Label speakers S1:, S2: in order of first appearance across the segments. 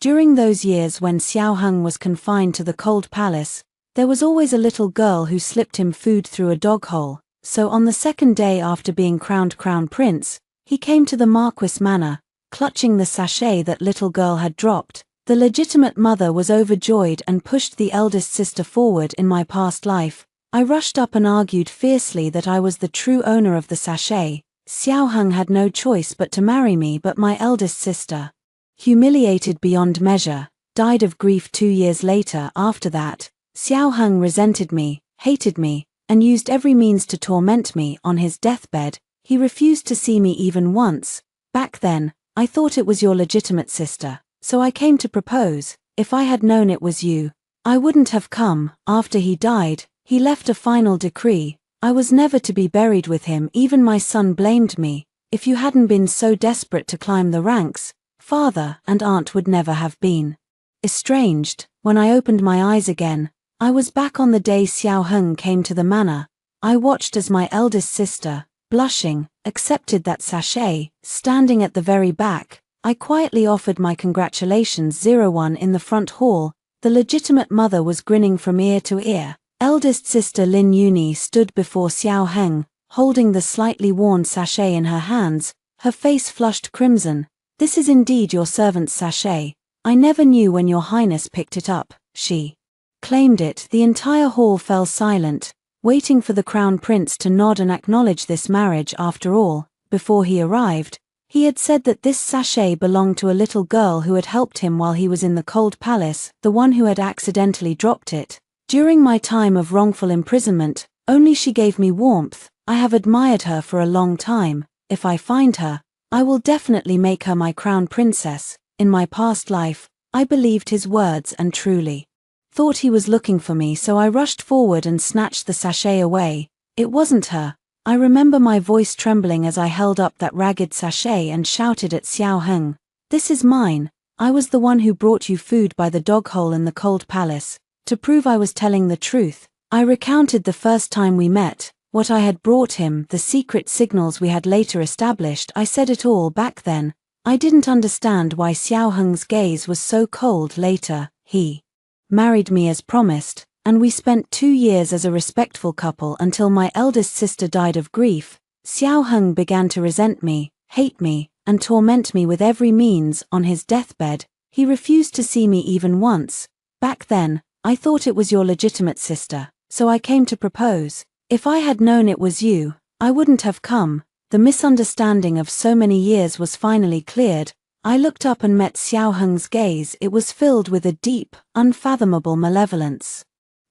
S1: During those years when Xiao Heng was confined to the cold palace, there was always a little girl who slipped him food through a dog hole, so on the second day after being crowned crown prince, he came to the Marquis manor, clutching the sachet that little girl had dropped. The legitimate mother was overjoyed and pushed the eldest sister forward. In my past life, I rushed up and argued fiercely that I was the true owner of the sachet. Xiao Heng had no choice but to marry me, but my eldest sister, humiliated beyond measure, died of grief 2 years later. After that, Xiao Heng resented me, hated me, and used every means to torment me. On his deathbed, he refused to see me even once. Back then, I thought it was your legitimate sister, so I came to propose. If I had known it was you, I wouldn't have come. After he died, he left a final decree. I was never to be buried with him. Even my son blamed me. If you hadn't been so desperate to climb the ranks, father and aunt would never have been estranged. When I opened my eyes again, I was back on the day Xiao Heng came to the manor. I watched as my eldest sister, blushing, accepted that sachet. Standing at the very back, I quietly offered my congratulations. 01 in the front hall, the legitimate mother was grinning from ear to ear. Eldest sister Lin Yuni stood before Xiao Heng, holding the slightly worn sachet in her hands, her face flushed crimson. This is indeed your servant's sachet. I never knew when your highness picked it up, she claimed it. The entire hall fell silent, waiting for the crown prince to nod and acknowledge this marriage. After all, before he arrived, he had said that this sachet belonged to a little girl who had helped him while he was in the cold palace, the one who had accidentally dropped it. During my time of wrongful imprisonment, only she gave me warmth. I have admired her for a long time. If I find her, I will definitely make her my crown princess. In my past life, I believed his words and truly thought he was looking for me, so I rushed forward and snatched the sachet away. It wasn't her. I remember my voice trembling as I held up that ragged sachet and shouted at Xiao Heng, "This is mine. I was the one who brought you food by the dog hole in the cold palace." To prove I was telling the truth, I recounted the first time we met, what I had brought him, the secret signals we had later established. I said it all back then. I didn't understand why Xiao Heng's gaze was so cold. Later, he married me as promised, and we spent 2 years as a respectful couple until my eldest sister died of grief. Xiao Heng began to resent me, hate me, and torment me with every means. On his deathbed, he refused to see me even once. Back then, I thought it was your legitimate sister, so I came to propose. If I had known it was you, I wouldn't have come. The misunderstanding of so many years was finally cleared. I looked up and met Xiao Heng's gaze. It was filled with a deep, unfathomable malevolence.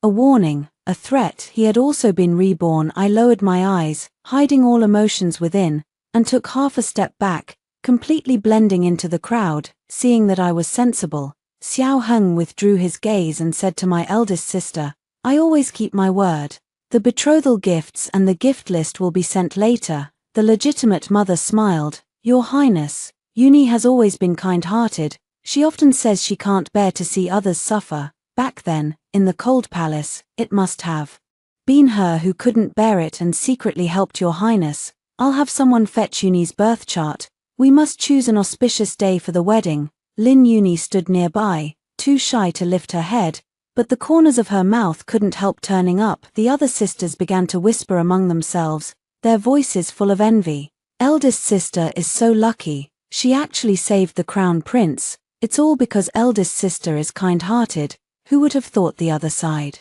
S1: A warning, a threat. He had also been reborn. I lowered my eyes, hiding all emotions within, and took half a step back, completely blending into the crowd. Seeing that I was sensible, Xiao Heng withdrew his gaze and said to my eldest sister, "I always keep my word. The betrothal gifts and the gift list will be sent later." The legitimate mother smiled. "Your Highness, Yuni has always been kind-hearted. She often says she can't bear to see others suffer. Back then, in the cold palace, it must have been her who couldn't bear it and secretly helped your Highness. I'll have someone fetch Yuni's birth chart. We must choose an auspicious day for the wedding." Lin Yuni stood nearby, too shy to lift her head, but the corners of her mouth couldn't help turning up. The other sisters began to whisper among themselves, their voices full of envy. "Eldest sister is so lucky. She actually saved the crown prince. It's all because eldest sister is kind-hearted. Who would have thought the other side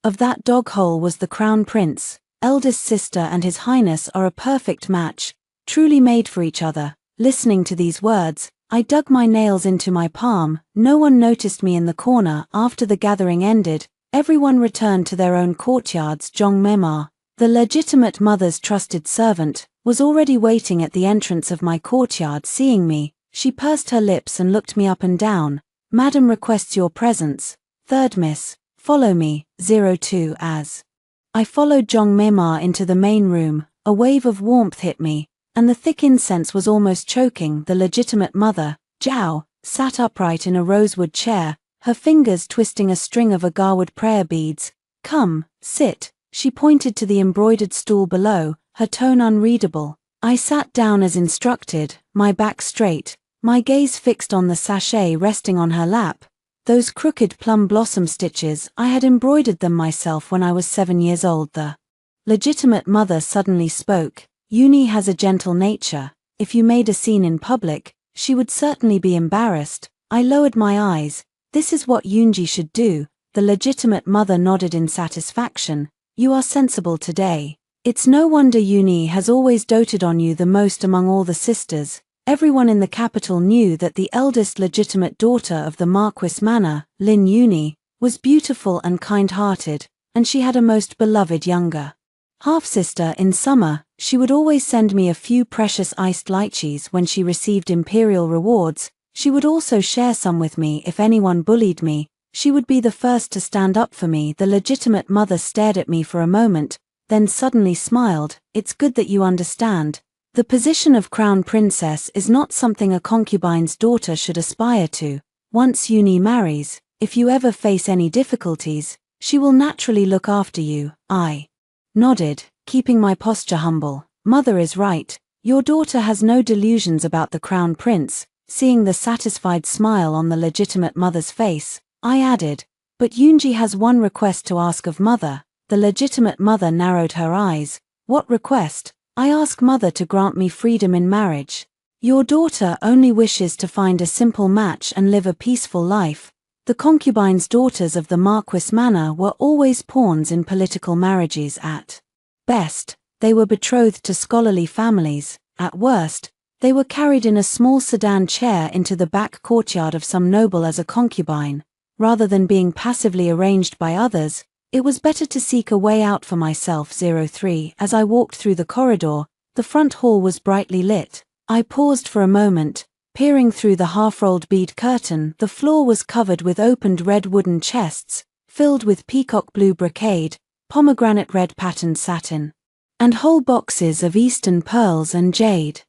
S1: of that dog hole was the crown prince? Eldest sister and his highness are a perfect match, truly made for each other." Listening to these words, I dug my nails into my palm. No one noticed me in the corner. After the gathering ended, everyone returned to their own courtyards. Zhongmema, the legitimate mother's trusted servant, was already waiting at the entrance of my courtyard. Seeing me, she pursed her lips and looked me up and down. "Madam requests your presence. Third miss, follow me." 02 As I followed Zhongmema into the main room, a wave of warmth hit me, and the thick incense was almost choking. The legitimate mother, Zhao, sat upright in a rosewood chair, her fingers twisting a string of agarwood prayer beads. "Come, sit." She pointed to the embroidered stool below, her tone unreadable. I sat down as instructed, my back straight, My gaze fixed on the sachet resting on her lap. Those crooked plum blossom stitches, I had embroidered them myself when I was 7 years old. The legitimate mother suddenly spoke. Uni has a gentle nature. If you made a scene in public, she would certainly be embarrassed. I lowered my eyes. This is what Yoonji should do. The legitimate mother nodded in satisfaction. You are sensible today. It's no wonder Uni has always doted on you the most among all the sisters. Everyone in the capital knew that the eldest legitimate daughter of the Marquis Manor, Lin Uni, was beautiful and kind-hearted, and she had a most beloved younger half-sister. In summer, she would always send me a few precious iced lychees when she received imperial rewards. She would also share some with me if anyone bullied me. She would be the first to stand up for me. The legitimate mother stared at me for a moment, then suddenly smiled. It's good that you understand. The position of crown princess is not something a concubine's daughter should aspire to. Once Uni marries, if you ever face any difficulties, she will naturally look after you. I nodded, keeping my posture humble. Mother is right. Your daughter has no delusions about the crown prince. Seeing the satisfied smile on the legitimate mother's face, I added, but Yoonji has one request to ask of mother. The legitimate mother narrowed her eyes. What request? I ask mother to grant me freedom in marriage. Your daughter only wishes to find a simple match and live a peaceful life. The concubines' daughters of the Marquis Manor were always pawns in political marriages. At best, they were betrothed to scholarly families. At worst, they were carried in a small sedan chair into the back courtyard of some noble as a concubine. Rather than being passively arranged by others, it was better to seek a way out for myself. 03 As I walked through the corridor, the front hall was brightly lit. I paused for a moment, peering through the half-rolled bead curtain. The floor was covered with opened red wooden chests, filled with peacock blue brocade, pomegranate red patterned satin, and whole boxes of Eastern pearls and jade.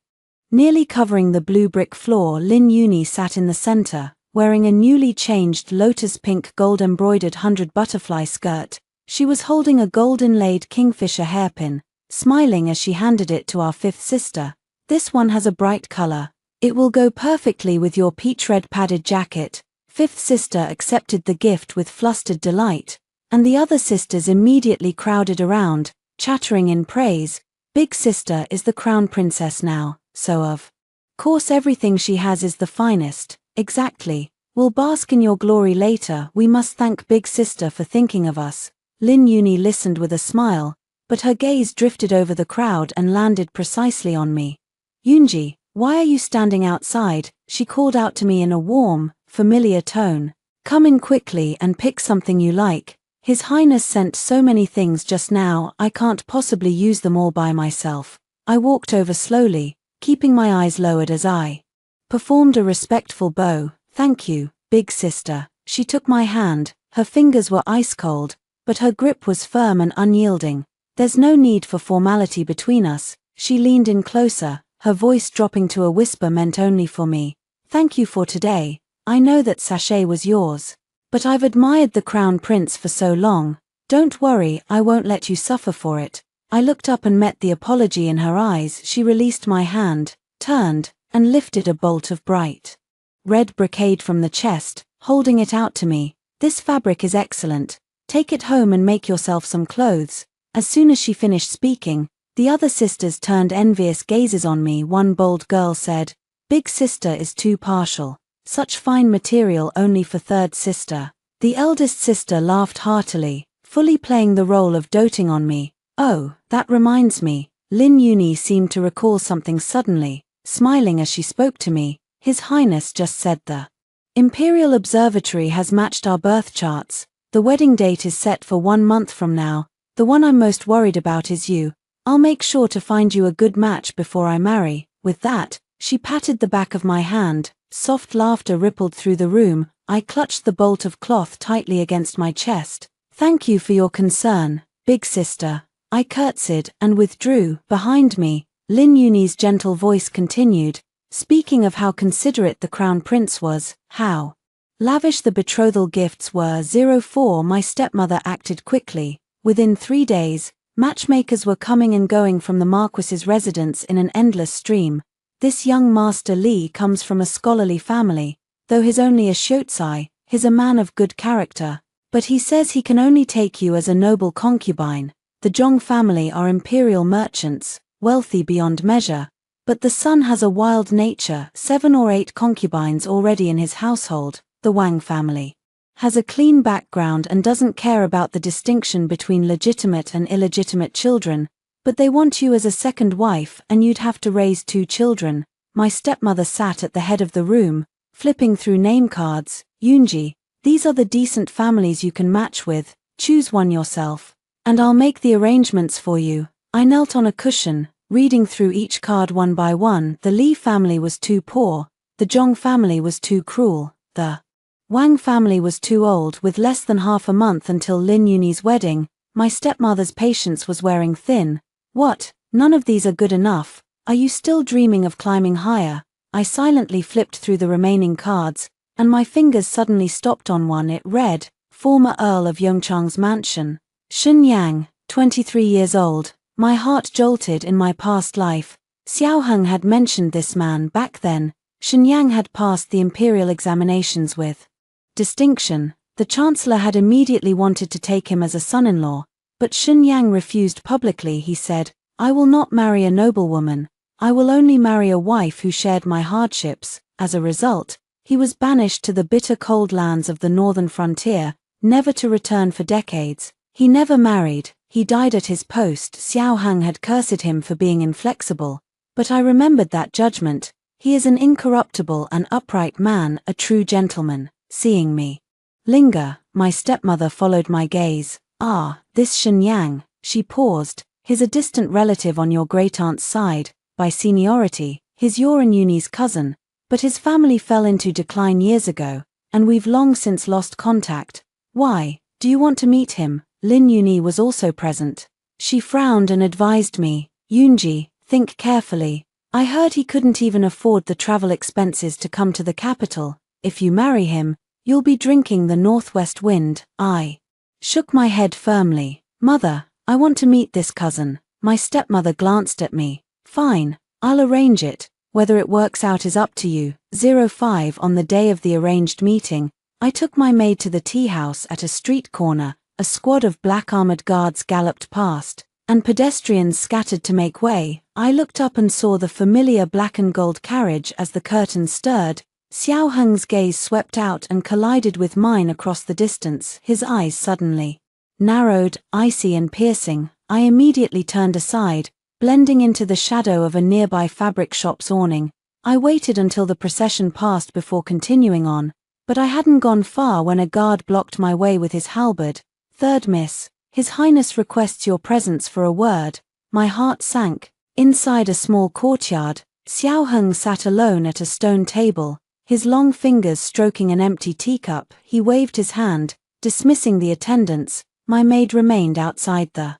S1: Nearly covering the blue brick floor, Lin Uni sat in the center, wearing a newly changed lotus pink gold-embroidered 100 butterfly skirt. She was holding a gold-inlaid kingfisher hairpin, smiling as she handed it to our fifth sister. This one has a bright color. It will go perfectly with your peach red padded jacket. Fifth sister accepted the gift with flustered delight, and the other sisters immediately crowded around, chattering in praise. Big sister is the crown princess now, so of course everything she has is the finest. Exactly. We'll bask in your glory later. We must thank Big Sister for thinking of us. Lin Uni listened with a smile, but her gaze drifted over the crowd and landed precisely on me. Yoonji, why are you standing outside? She called out to me in a warm, familiar tone. Come in quickly and pick something you like. His Highness sent so many things just now, I can't possibly use them all by myself. I walked over slowly, keeping my eyes lowered as I performed a respectful bow. Thank you, Big Sister. She took my hand. Her fingers were ice-cold, but her grip was firm and unyielding. There's no need for formality between us. She leaned in closer, her voice dropping to a whisper meant only for me. Thank you for today. I know that sachet was yours, but I've admired the crown prince for so long. Don't worry, I won't let you suffer for it. I looked up and met the apology in her eyes. She released my hand, turned, and lifted a bolt of bright red brocade from the chest, holding it out to me. This fabric is excellent. Take it home and make yourself some clothes. As soon as she finished speaking, the other sisters turned envious gazes on me. One bold girl said, Big Sister is too partial. Such fine material only for third sister. The eldest sister laughed heartily, fully playing the role of doting on me. Oh, that reminds me. Lin Uni seemed to recall something suddenly. Smiling as she spoke to me, His Highness just said the Imperial Observatory has matched our birth charts. The wedding date is set for 1 month from now. The one I'm most worried about is you. I'll make sure to find you a good match before I marry. With that, she patted the back of my hand. Soft laughter rippled through the room. I clutched the bolt of cloth tightly against my chest. Thank you for your concern, Big Sister. I curtsied and withdrew. Behind me, Lin Uni's gentle voice continued, speaking of how considerate the crown prince was, how lavish the betrothal gifts were. 04 My stepmother acted quickly. Within 3 days, matchmakers were coming and going from the Marquis's residence in an endless stream. This young Master Li comes from a scholarly family, though he's only a Shotsi, he's a man of good character. But he says he can only take you as a noble concubine. The Zhong family are imperial merchants, wealthy beyond measure. But the son has a wild nature, 7 or 8 concubines already in his household. The Wang family has a clean background and doesn't care about the distinction between legitimate and illegitimate children, but they want you as a second wife and you'd have to raise 2 children. My stepmother sat at the head of the room, flipping through name cards. Yunji, these are the decent families you can match with, choose one yourself, and I'll make the arrangements for you. I knelt on a cushion, reading through each card one by one. The Li family was too poor, the Zhong family was too cruel, the Wang family was too old with less than half a month until Lin Yunyi's wedding. My stepmother's patience was wearing thin. What? None of these are good enough. Are you still dreaming of climbing higher? I silently flipped through the remaining cards, and my fingers suddenly stopped on one. It read, former Earl of Yongchang's mansion. Shen Yang, 23 years old. My heart jolted. In my past life, Xiao Heng had mentioned this man back then. Shen Yang had passed the imperial examinations with distinction. The chancellor had immediately wanted to take him as a son-in-law, but Shen Yang refused publicly. He said, I will not marry a noblewoman. I will only marry a wife who shared my hardships. As a result, he was banished to the bitter cold lands of the northern frontier, never to return for decades. He never married, he died at his post. Xiao Heng had cursed him for being inflexible, but I remembered that judgment. He is an incorruptible and upright man, a true gentleman. Seeing me linger, my stepmother followed my gaze. Ah, this Shen Yang, she paused. He's a distant relative on your great-aunt's side. By seniority, he's your and Yunyi's cousin, but his family fell into decline years ago, and we've long since lost contact. Why, do you want to meet him? Lin Yunyi was also present. She frowned and advised me, Yunji, think carefully. I heard he couldn't even afford the travel expenses to come to the capital. If you marry him, you'll be drinking the northwest wind. I shook my head firmly. Mother, I want to meet this cousin. My stepmother glanced at me. Fine, I'll arrange it. Whether it works out is up to you. 05 On the day of the arranged meeting, I took my maid to the tea house at a street corner. A squad of black armored guards galloped past, and pedestrians scattered to make way. I looked up and saw the familiar black and gold carriage. As the curtains stirred, Xiao Heng's gaze swept out and collided with mine across the distance. His eyes suddenly narrowed, icy and piercing. I immediately turned aside, blending into the shadow of a nearby fabric shop's awning. I waited until the procession passed before continuing on, but I hadn't gone far when a guard blocked my way with his halberd. Third miss, His Highness requests your presence for a word. My heart sank. Inside a small courtyard, Xiao Heng sat alone at a stone table, his long fingers stroking an empty teacup. He waved his hand, dismissing the attendants. My maid remained outside the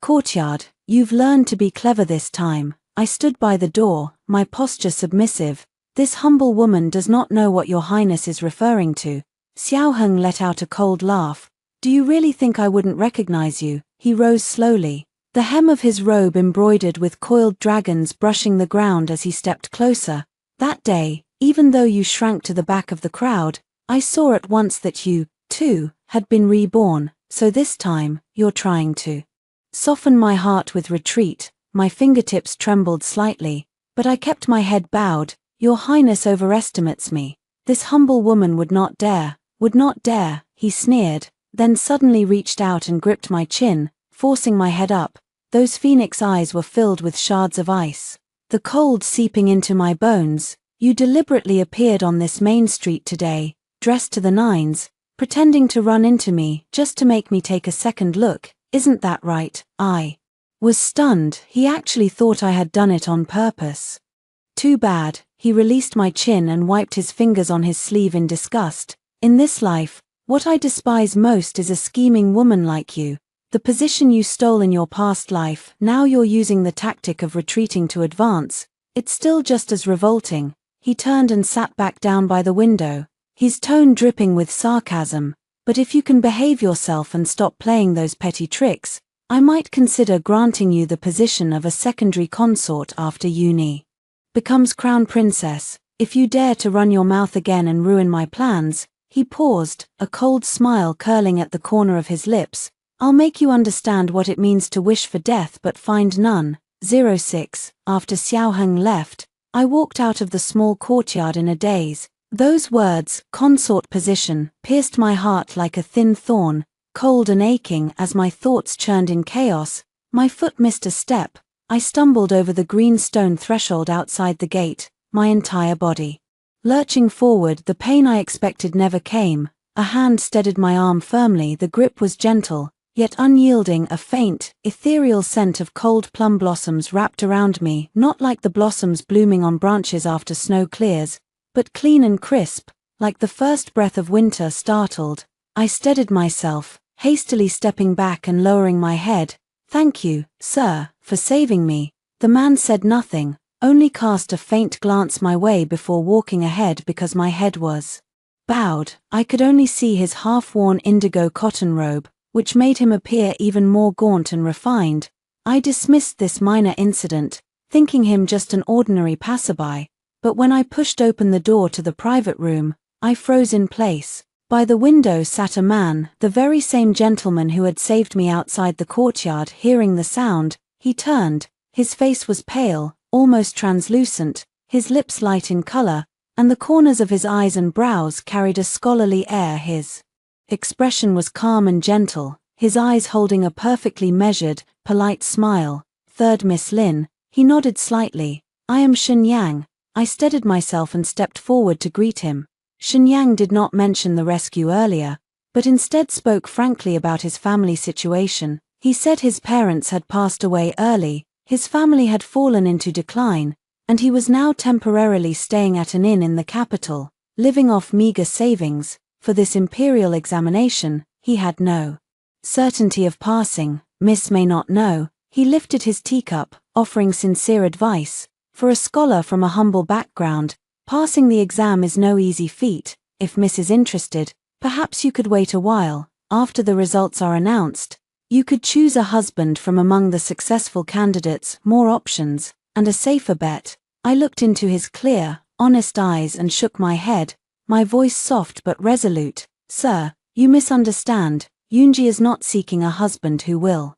S1: courtyard. You've learned to be clever this time. I stood by the door, my posture submissive. This humble woman does not know what your highness is referring to. Xiao Heng let out a cold laugh. Do you really think I wouldn't recognize you? He rose slowly, the hem of his robe embroidered with coiled dragons brushing the ground as he stepped closer. That day, even though you shrank to the back of the crowd, I saw at once that you, too, had been reborn. So this time, you're trying to soften my heart with retreat. My fingertips trembled slightly, but I kept my head bowed. Your Highness overestimates me. This humble woman would not dare, he sneered, then suddenly reached out and gripped my chin, forcing my head up. Those phoenix eyes were filled with shards of ice, the cold seeping into my bones. You deliberately appeared on this main street today, dressed to the nines, pretending to run into me just to make me take a second look, isn't that right? I was stunned. He actually thought I had done it on purpose. Too bad. He released my chin and wiped his fingers on his sleeve in disgust. In this life, what I despise most is a scheming woman like you. The position you stole in your past life, now you're using the tactic of retreating to advance. It's still just as revolting. He turned and sat back down by the window, his tone dripping with sarcasm. But if you can behave yourself and stop playing those petty tricks, I might consider granting you the position of a secondary consort after uni. becomes crown princess. If you dare to run your mouth again and ruin my plans." He paused, a cold smile curling at the corner of his lips. "I'll make you understand what it means to wish for death but find none." 06. After Xiao Heng left, I walked out of the small courtyard in a daze. Those words, consort position, pierced my heart like a thin thorn, cold and aching as my thoughts churned in chaos. My foot missed a step. I stumbled over the green stone threshold outside the gate, my entire body lurching forward. The pain I expected never came. A hand steadied my arm firmly. The grip was gentle, yet unyielding. A faint, ethereal scent of cold plum blossoms wrapped around me, not like the blossoms blooming on branches after snow clears, but clean and crisp, like the first breath of winter. Startled, I steadied myself, hastily stepping back and lowering my head. "Thank you, sir, for saving me." The man said nothing, only cast a faint glance my way before walking ahead. Because my head was bowed, I could only see his half-worn indigo cotton robe, which made him appear even more gaunt and refined. I dismissed this minor incident, thinking him just an ordinary passerby, but when I pushed open the door to the private room, I froze in place. By the window sat a man, the very same gentleman who had saved me outside the courtyard. Hearing the sound, he turned. His face was pale, almost translucent, his lips light in color, and the corners of his eyes and brows carried a scholarly air. His expression was calm and gentle, his eyes holding a perfectly measured, polite smile. "Third Miss Lin." He nodded slightly. "I am Shenyang." I steadied myself and stepped forward to greet him. Shenyang did not mention the rescue earlier, but instead spoke frankly about his family situation. He said his parents had passed away early, his family had fallen into decline, and he was now temporarily staying at an inn in the capital, living off meager savings. For this imperial examination, he had no certainty of passing. "Miss may not know." He lifted his teacup, offering sincere advice. "For a scholar from a humble background, passing the exam is no easy feat. If Miss is interested, perhaps you could wait a while. After the results are announced, you could choose a husband from among the successful candidates. More options, and a safer bet." I looked into his clear, honest eyes and shook my head, my voice soft but resolute. "Sir, you misunderstand. Yunji is not seeking a husband who will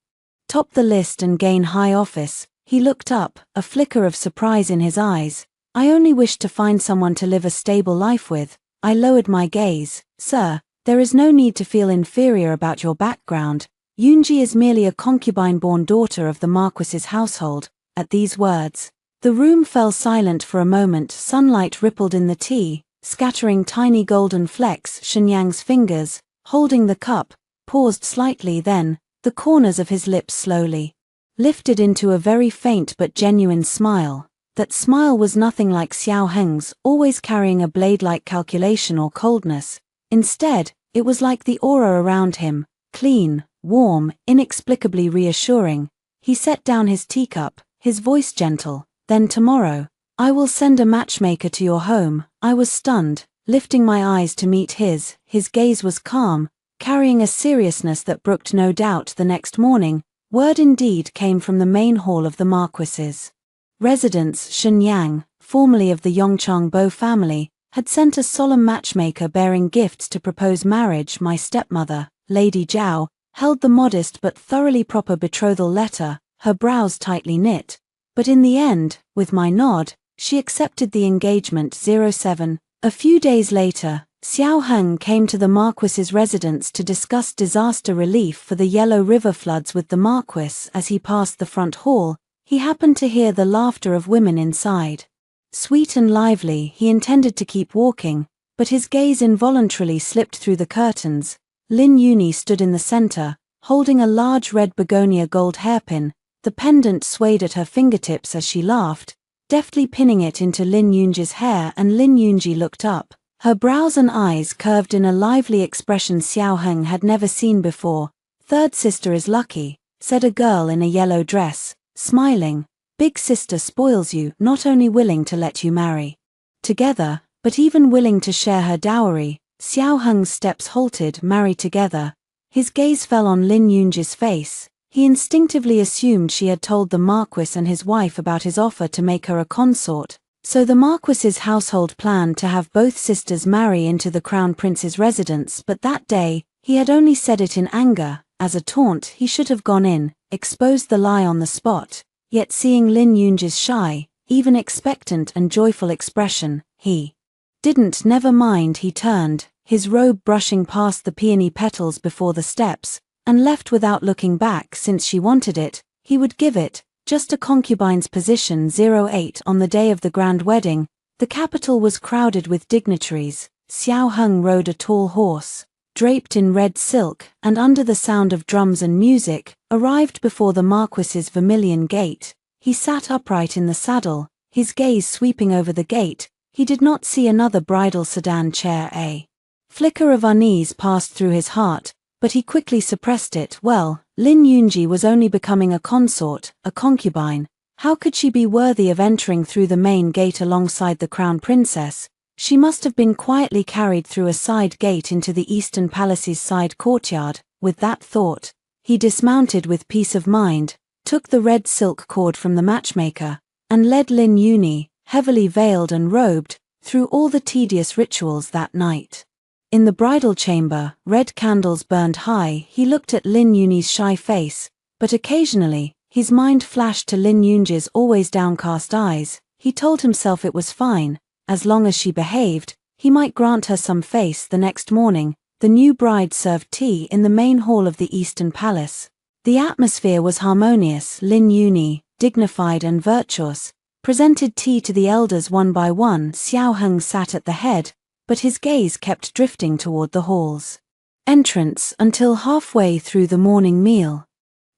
S1: top the list and gain high office." He looked up, a flicker of surprise in his eyes. "I only wish to find someone to live a stable life with." I lowered my gaze. "Sir, there is no need to feel inferior about your background. Yunji is merely a concubine-born daughter of the Marquis's household." At these words, the room fell silent for a moment. Sunlight rippled in the tea, scattering tiny golden flecks. Shenyang's fingers, holding the cup, paused slightly. Then, the corners of his lips slowly lifted into a very faint but genuine smile. That smile was nothing like Xiao Heng's, always carrying a blade-like calculation or coldness. Instead, it was like the aura around him, clean, warm, inexplicably reassuring. He set down his teacup, his voice gentle. "Then tomorrow, I will send a matchmaker to your home." I was stunned, lifting my eyes to meet his. His gaze was calm, carrying a seriousness that brooked no doubt. The next morning, word indeed came from the main hall of the Marquis's residence. Shenyang, formerly of the Yongchang Bo family, had sent a solemn matchmaker bearing gifts to propose marriage. My stepmother, Lady Zhao, held the modest but thoroughly proper betrothal letter, her brows tightly knit. But in the end, with my nod, she accepted the engagement. 07. A few days later, Xiao Heng came to the Marquis's residence to discuss disaster relief for the Yellow River floods with the Marquis. As he passed the front hall, he happened to hear the laughter of women inside. Sweet and lively, he intended to keep walking, but his gaze involuntarily slipped through the curtains. Lin Yuni stood in the center, holding a large red begonia gold hairpin. The pendant swayed at her fingertips as she laughed, deftly pinning it into Lin Yunji's hair, and Lin Yunji looked up, her brows and eyes curved in a lively expression Xiao Heng had never seen before. "Third sister is lucky," said a girl in a yellow dress, smiling. "Big sister spoils you, not only willing to let you marry together, but even willing to share her dowry." Xiao Heng's steps halted. "Marry together." His gaze fell on Lin Yunji's face. He instinctively assumed she had told the Marquis and his wife about his offer to make her a consort. So the Marquis's household planned to have both sisters marry into the Crown Prince's residence, but that day, he had only said it in anger. As a taunt, he should have gone in, exposed the lie on the spot. Yet seeing Lin Yunji's shy, even expectant and joyful expression, he didn't. Never mind. He turned, his robe brushing past the peony petals before the steps, and left without looking back. Since she wanted it, he would give it. Just a concubine's position. 08 On the day of the grand wedding, the capital was crowded with dignitaries. Xiao Heng rode a tall horse, draped in red silk, and under the sound of drums and music, arrived before the Marquis's vermilion gate. He sat upright in the saddle, his gaze sweeping over the gate. He did not see another bridal sedan chair. A flicker of unease passed through his heart, but he quickly suppressed it. Well, Lin Yunji was only becoming a consort, a concubine. How could she be worthy of entering through the main gate alongside the crown princess? She must have been quietly carried through a side gate into the Eastern Palace's side courtyard. With that thought, he dismounted with peace of mind, took the red silk cord from the matchmaker, and led Lin Yuni, heavily veiled and robed, through all the tedious rituals that night. In the bridal chamber, red candles burned high. He looked at Lin Yuni's shy face, but occasionally, his mind flashed to Lin Yunji's always downcast eyes. He told himself it was fine, as long as she behaved. He might grant her some face. The next morning, the new bride served tea in the main hall of the Eastern Palace. The atmosphere was harmonious. Lin Yuni, dignified and virtuous, presented tea to the elders one by one. Xiao Heng sat at the head, but his gaze kept drifting toward the hall's entrance until halfway through the morning meal.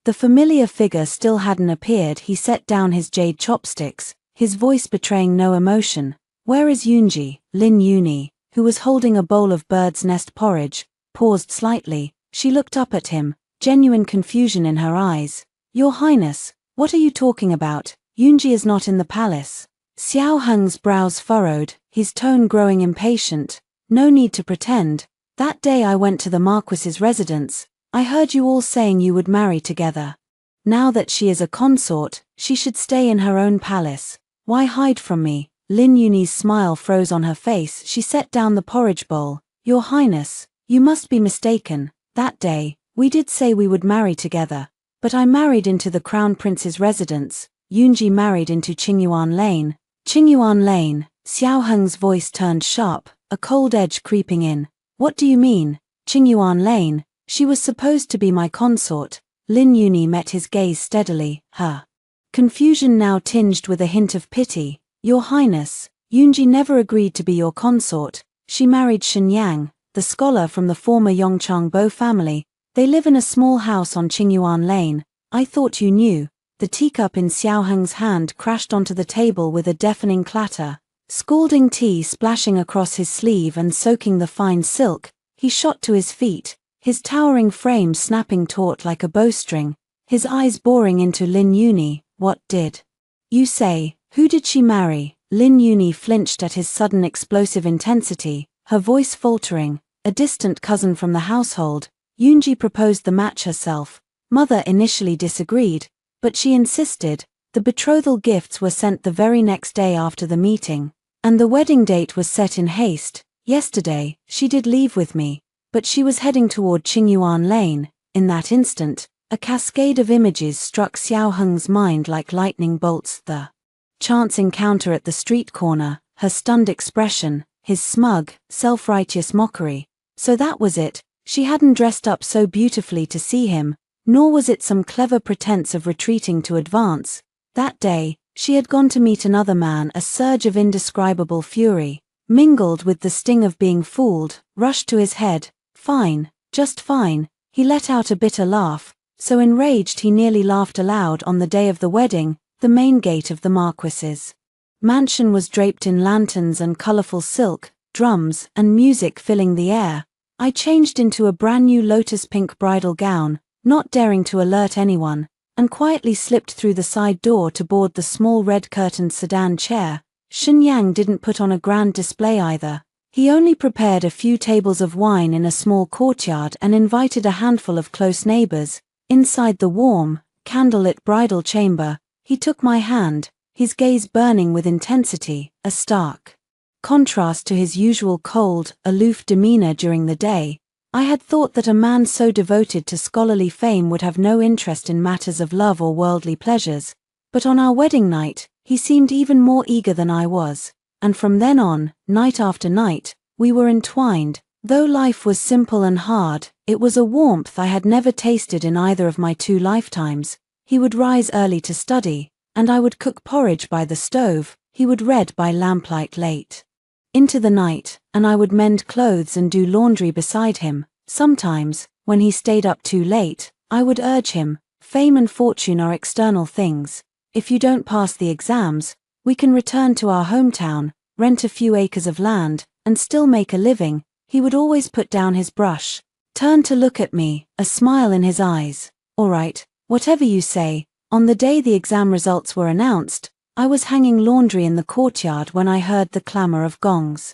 S1: The familiar figure still hadn't appeared. He set down his jade chopsticks, his voice betraying no emotion. Where is Yunji? Lin Yuni, who was holding a bowl of bird's nest porridge, paused slightly. She looked up at him, genuine confusion in her eyes. Your Highness, what are you talking about? Yunji is not in the palace. Xiao Heng's brows furrowed, his tone growing impatient. No need to pretend. That day I went to the Marquis's residence. I heard you all saying you would marry together. Now that she is a consort, she should stay in her own palace. Why hide from me? Lin Yuni's smile froze on her face. She set down the porridge bowl. Your Highness, you must be mistaken. That day, we did say we would marry together. But I married into the Crown Prince's residence. Yunji married into Qingyuan Lane. Qingyuan Lane. Xiao Heng's voice turned sharp, a cold edge creeping in. What do you mean? Qingyuan Lane? She was supposed to be my consort. Lin Yuni met his gaze steadily, her confusion now tinged with a hint of pity. Your Highness, Yunji never agreed to be your consort. She married Shenyang, the scholar from the former Yongchangbo family. They live in a small house on Qingyuan Lane. I thought you knew. The teacup in Xiao Heng's hand crashed onto the table with a deafening clatter. Scalding tea splashing across his sleeve and soaking the fine silk, he shot to his feet, his towering frame snapping taut like a bowstring, his eyes boring into Lin Yuni. What did you say? Who did she marry? Lin Yuni flinched at his sudden explosive intensity, her voice faltering. A distant cousin from the household. Yunji proposed the match herself. Mother initially disagreed, but she insisted. The betrothal gifts were sent the very next day after the meeting, and the wedding date was set in haste. Yesterday, she did leave with me, but she was heading toward Qingyuan Lane. In that instant, a cascade of images struck Xiao Heng's mind like lightning bolts. The chance encounter at the street corner, her stunned expression, his smug, self-righteous mockery. So that was it. She hadn't dressed up so beautifully to see him, nor was it some clever pretense of retreating to advance. That day, she had gone to meet another man. A surge of indescribable fury, mingled with the sting of being fooled, rushed to his head. Fine, just fine. He let out a bitter laugh, so enraged he nearly laughed aloud. On the day of the wedding, the main gate of the Marquis's mansion was draped in lanterns and colorful silk, drums and music filling the air. I changed into a brand new lotus pink bridal gown, not daring to alert anyone, and quietly slipped through the side door to board the small red-curtained sedan chair. Shenyang didn't put on a grand display either. He only prepared a few tables of wine in a small courtyard and invited a handful of close neighbors. Inside the warm, candlelit bridal chamber, he took my hand, his gaze burning with intensity, a stark contrast to his usual cold, aloof demeanor during the day. I had thought that a man so devoted to scholarly fame would have no interest in matters of love or worldly pleasures, but on our wedding night, he seemed even more eager than I was, and from then on, night after night, we were entwined. Though life was simple and hard, it was a warmth I had never tasted in either of my 2 lifetimes. He would rise early to study, and I would cook porridge by the stove. He would read by lamplight late into the night, and I would mend clothes and do laundry beside him. Sometimes, when he stayed up too late, I would urge him, "Fame and fortune are external things. If you don't pass the exams, we can return to our hometown, rent a few acres of land, and still make a living." He would always put down his brush, turn to look at me, a smile in his eyes. "All right, whatever you say." On the day the exam results were announced, I was hanging laundry in the courtyard when I heard the clamor of gongs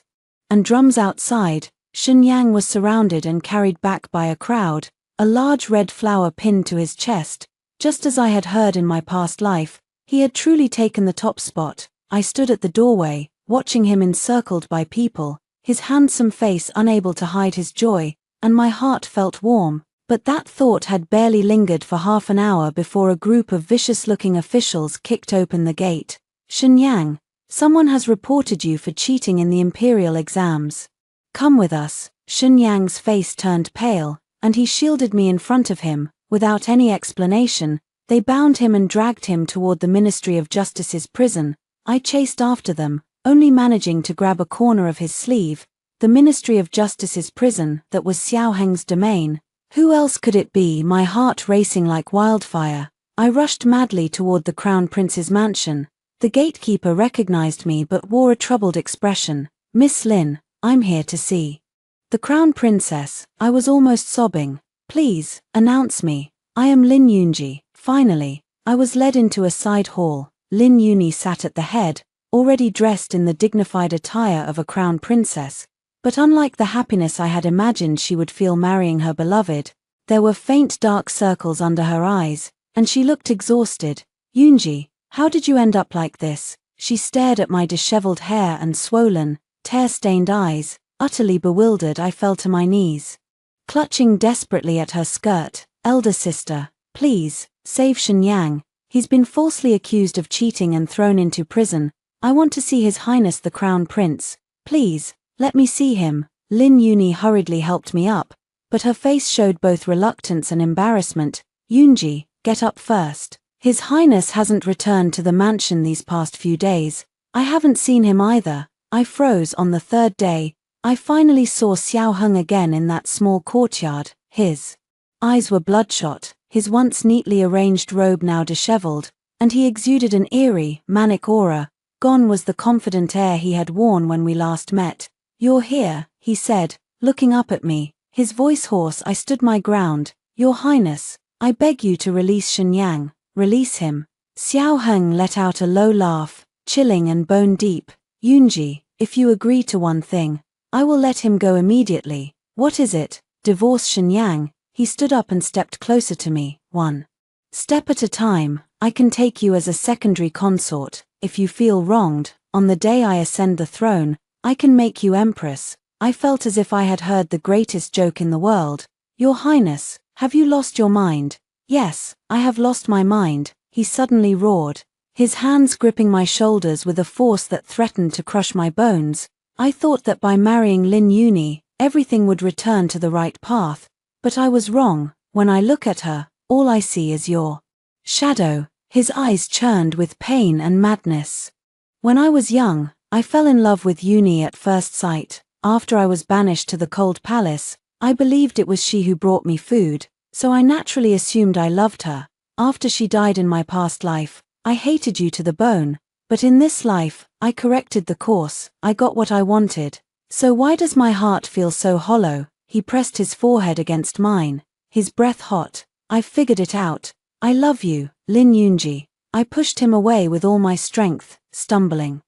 S1: and drums outside. Shenyang was surrounded and carried back by a crowd, a large red flower pinned to his chest. Just as I had heard in my past life, he had truly taken the top spot. I stood at the doorway, watching him encircled by people, his handsome face unable to hide his joy, and my heart felt warm. But that thought had barely lingered for half an hour before a group of vicious-looking officials kicked open the gate. "Shenyang, someone has reported you for cheating in the imperial exams. Come with us." Shenyang's face turned pale, and he shielded me in front of him. Without any explanation, they bound him and dragged him toward the Ministry of Justice's prison. I chased after them, only managing to grab a corner of his sleeve. The Ministry of Justice's prison, that was Xiao Heng's domain. Who else could it be? My heart racing like wildfire, I rushed madly toward the Crown Prince's mansion. The gatekeeper recognized me but wore a troubled expression. "Miss Lin, I'm here to see the Crown Princess." I was almost sobbing. "Please, announce me. I am Lin Yunji." Finally, I was led into a side hall. Lin Yuni sat at the head, already dressed in the dignified attire of a crown princess. But unlike the happiness I had imagined she would feel marrying her beloved, there were faint dark circles under her eyes, and she looked exhausted. "Yunji, how did you end up like this?" She stared at my disheveled hair and swollen, tear-stained eyes. Utterly bewildered, I fell to my knees, clutching desperately at her skirt. "Elder sister, please, save Shenyang. He's been falsely accused of cheating and thrown into prison. I want to see His Highness the Crown Prince. Please, let me see him." Lin Yuni hurriedly helped me up, but her face showed both reluctance and embarrassment. "Yunji, get up first. His Highness hasn't returned to the mansion these past few days. I haven't seen him either." I froze. On the 3rd day, I finally saw Xiao Heng again in that small courtyard. His eyes were bloodshot, his once neatly arranged robe now disheveled, and he exuded an eerie, manic aura. Gone was the confident air he had worn when we last met. "You're here," he said, looking up at me, his voice hoarse. I stood my ground. "Your Highness, I beg you to release Shenyang." "Release him?" Xiao Heng let out a low laugh, chilling and bone-deep. "Yunji, if you agree to one thing, I will let him go immediately." "What is it?" "Divorce Shenyang." He stood up and stepped closer to me. "One step at a time. I can take you as a secondary consort. If you feel wronged, on the day I ascend the throne, I can make you empress." I felt as if I had heard the greatest joke in the world. "Your Highness, have you lost your mind?" "Yes, I have lost my mind," he suddenly roared, his hands gripping my shoulders with a force that threatened to crush my bones. I thought that by marrying Lin Yuni, everything would return to the right path, but I was wrong. When I look at her, all I see is your shadow. His eyes churned with pain and madness. "When I was young, I fell in love with Yuni at first sight. After I was banished to the cold palace, I believed it was she who brought me food, so I naturally assumed I loved her. After she died in my past life, I hated you to the bone, but in this life, I corrected the course. I got what I wanted. So why does my heart feel so hollow?" He pressed his forehead against mine, his breath hot. "I figured it out. I love you, Lin Yunji." I pushed him away with all my strength, stumbling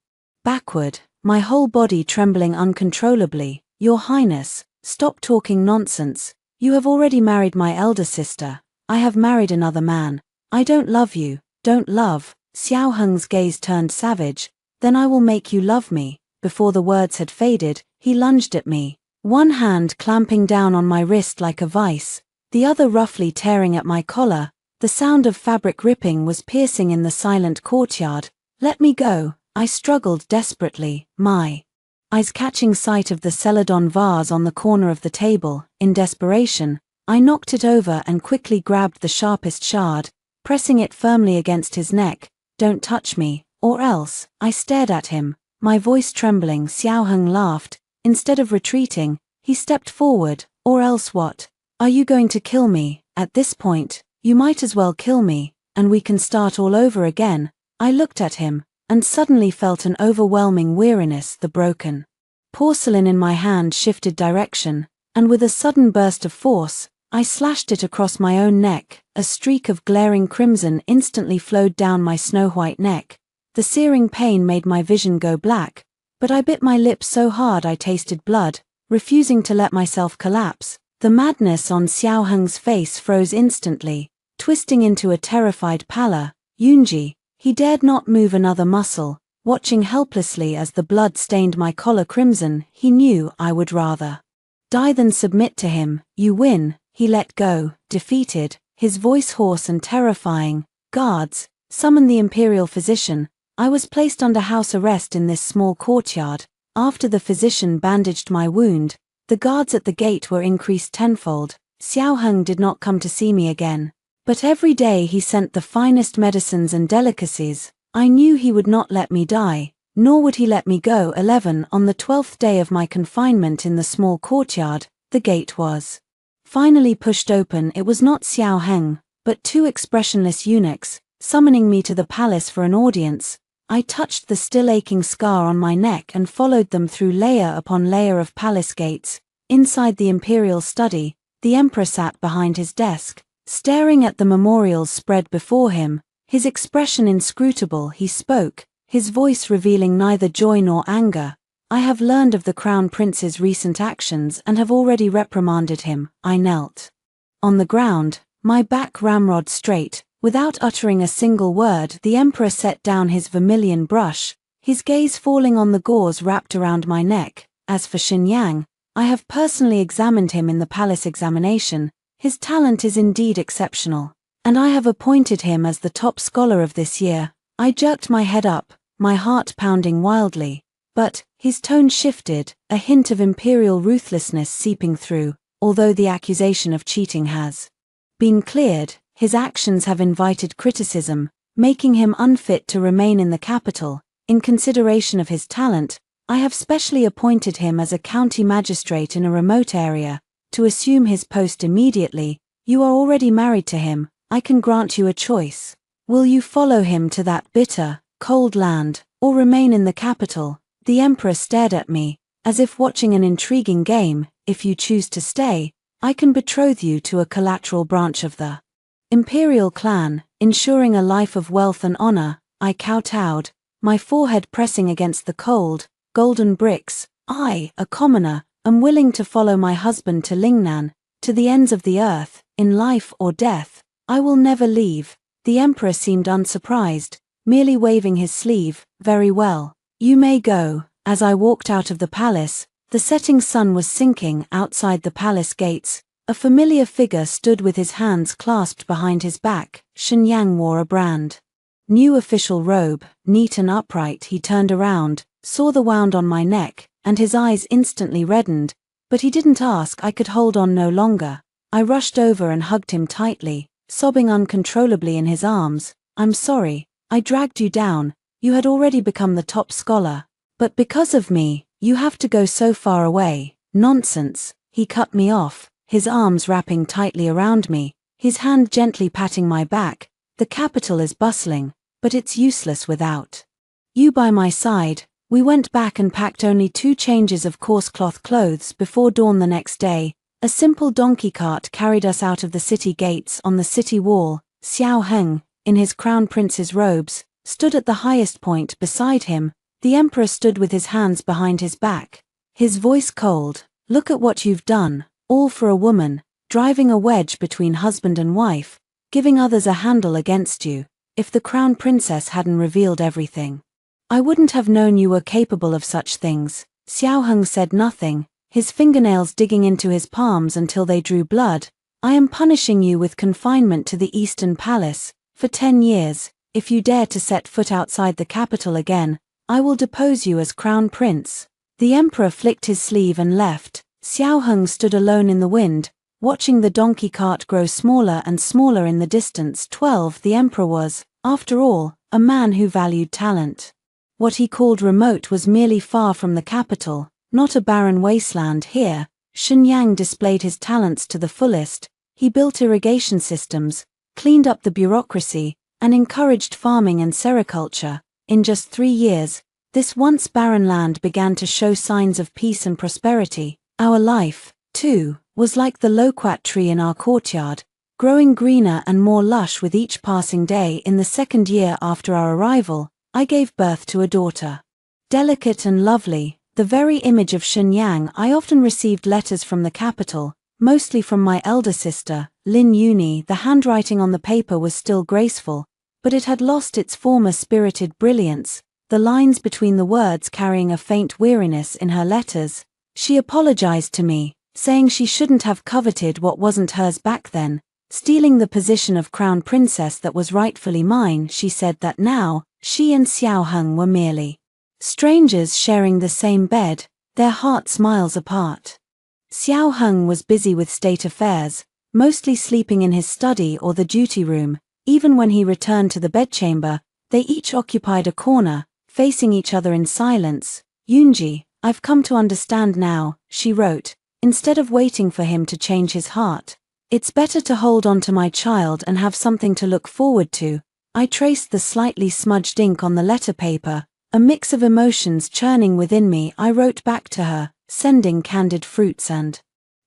S1: backward, my whole body trembling uncontrollably. "Your Highness, stop talking nonsense. You have already married my elder sister. I have married another man. I don't love you." "Don't love?" Xiao Heng's gaze turned savage. Then I will make you love me. Before the words had faded, he lunged at me, one hand clamping down on my wrist like a vice, the other roughly tearing at my collar. The sound of fabric ripping was piercing in the silent courtyard. Let me go, I struggled desperately, my eyes catching sight of the celadon vase on the corner of the table. In desperation, I knocked it over and quickly grabbed the sharpest shard, pressing it firmly against his neck. Don't touch me, or else. I stared at him, my voice trembling. Xiao Heng laughed. Instead of retreating, he stepped forward. Or else what? Are you going to kill me? At this point, you might as well kill me, and we can start all over again. I looked at him, and suddenly felt an overwhelming weariness. The broken porcelain in my hand shifted direction, and with a sudden burst of force, I slashed it across my own neck. A streak of glaring crimson instantly flowed down my snow-white neck. The searing pain made my vision go black, but I bit my lip so hard I tasted blood, refusing to let myself collapse. The madness on Xiao Heng's face froze instantly, twisting into a terrified pallor. Yunji, he dared not move another muscle, watching helplessly as the blood stained my collar crimson. He knew I would rather die than submit to him. You win. He let go, defeated, his voice hoarse and terrifying. Guards, summon the imperial physician. I was placed under house arrest in this small courtyard. After the physician bandaged my wound, the guards at the gate were increased tenfold. Xiao Heng did not come to see me again, but every day he sent the finest medicines and delicacies. I knew he would not let me die, nor would he let me go. 11 On the 12th day of my confinement in the small courtyard, the gate was finally pushed open. It was not Xiao Heng, but two expressionless eunuchs, summoning me to the palace for an audience. I touched the still aching scar on my neck and followed them through layer upon layer of palace gates. Inside the imperial study, the emperor sat behind his desk, staring at the memorials spread before him, his expression inscrutable. He spoke, his voice revealing neither joy nor anger. I have learned of the crown prince's recent actions and have already reprimanded him. I knelt on the ground, my back ramrod straight. Without uttering a single word, the emperor set down his vermilion brush, his gaze falling on the gauze wrapped around my neck. As for Xinyang, I have personally examined him in the palace examination. His talent is indeed exceptional, and I have appointed him as the top scholar of this year. I jerked my head up, my heart pounding wildly. But his tone shifted, a hint of imperial ruthlessness seeping through. Although the accusation of cheating has been cleared, his actions have invited criticism, making him unfit to remain in the capital. In consideration of his talent, I have specially appointed him as a county magistrate in a remote area, to assume his post immediately. You are already married to him. I can grant you a choice. Will you follow him to that bitter, cold land, or remain in the capital? The emperor stared at me, as if watching an intriguing game. If you choose to stay, I can betroth you to a collateral branch of the imperial clan, ensuring a life of wealth and honor. I kowtowed, my forehead pressing against the cold, golden bricks. I, a commoner, am willing to follow my husband to Lingnan, to the ends of the earth, in life or death. I will never leave. The emperor seemed unsurprised, merely waving his sleeve. Very well. You may go. As I walked out of the palace, the setting sun was sinking. Outside the palace gates, a familiar figure stood with his hands clasped behind his back. Xinyang wore a brand new official robe, neat and upright. He turned around, saw the wound on my neck, and his eyes instantly reddened, but he didn't ask. I could hold on no longer. I rushed over and hugged him tightly, sobbing uncontrollably in his arms. I'm sorry, I dragged you down. You had already become the top scholar, but because of me, you have to go so far away. Nonsense. He cut me off, his arms wrapping tightly around me, his hand gently patting my back. The capital is bustling, but it's useless without you by my side. We went back and packed only 2 changes of coarse cloth clothes before dawn the next day. A simple donkey cart carried us out of the city gates. On the city wall, Xiao Heng, in his crown prince's robes, stood at the highest point. Beside him, the emperor stood with his hands behind his back, his voice cold. Look at what you've done, all for a woman, driving a wedge between husband and wife, giving others a handle against you. if the crown princess hadn't revealed everything. I wouldn't have known you were capable of such things. Xiaoheng said nothing, his fingernails digging into his palms until they drew blood. I am punishing you with confinement to the Eastern Palace, for 10 years. If you dare to set foot outside the capital again, I will depose you as crown prince. The emperor flicked his sleeve and left. Xiaoheng stood alone in the wind, watching the donkey cart grow smaller and smaller in the distance. 12. The emperor was, after all, a man who valued talent. What he called remote was merely far from the capital, not a barren wasteland. Here, Shenyang displayed his talents to the fullest. He built irrigation systems, cleaned up the bureaucracy, and encouraged farming and sericulture. In just 3 years, this once barren land began to show signs of peace and prosperity. Our life, too, was like the loquat tree in our courtyard, growing greener and more lush with each passing day. In the 2nd year after our arrival, I gave birth to a daughter. Delicate and lovely, the very image of Shenyang. I often received letters from the capital, mostly from my elder sister, Lin Yuni. The handwriting on the paper was still graceful, but it had lost its former spirited brilliance, the lines between the words carrying a faint weariness. In her letters, she apologized to me, saying she shouldn't have coveted what wasn't hers back then, stealing the position of crown princess that was rightfully mine. She said that now, she and Xiaoheng were merely strangers sharing the same bed, their hearts miles apart. Xiaoheng was busy with state affairs, mostly sleeping in his study or the duty room. Even when he returned to the bedchamber, they each occupied a corner, facing each other in silence. Yunji, I've come to understand now, she wrote, instead of waiting for him to change his heart. It's better to hold on to my child and have something to look forward to. I traced the slightly smudged ink on the letter paper, a mix of emotions churning within me. I wrote back to her, sending candied fruits and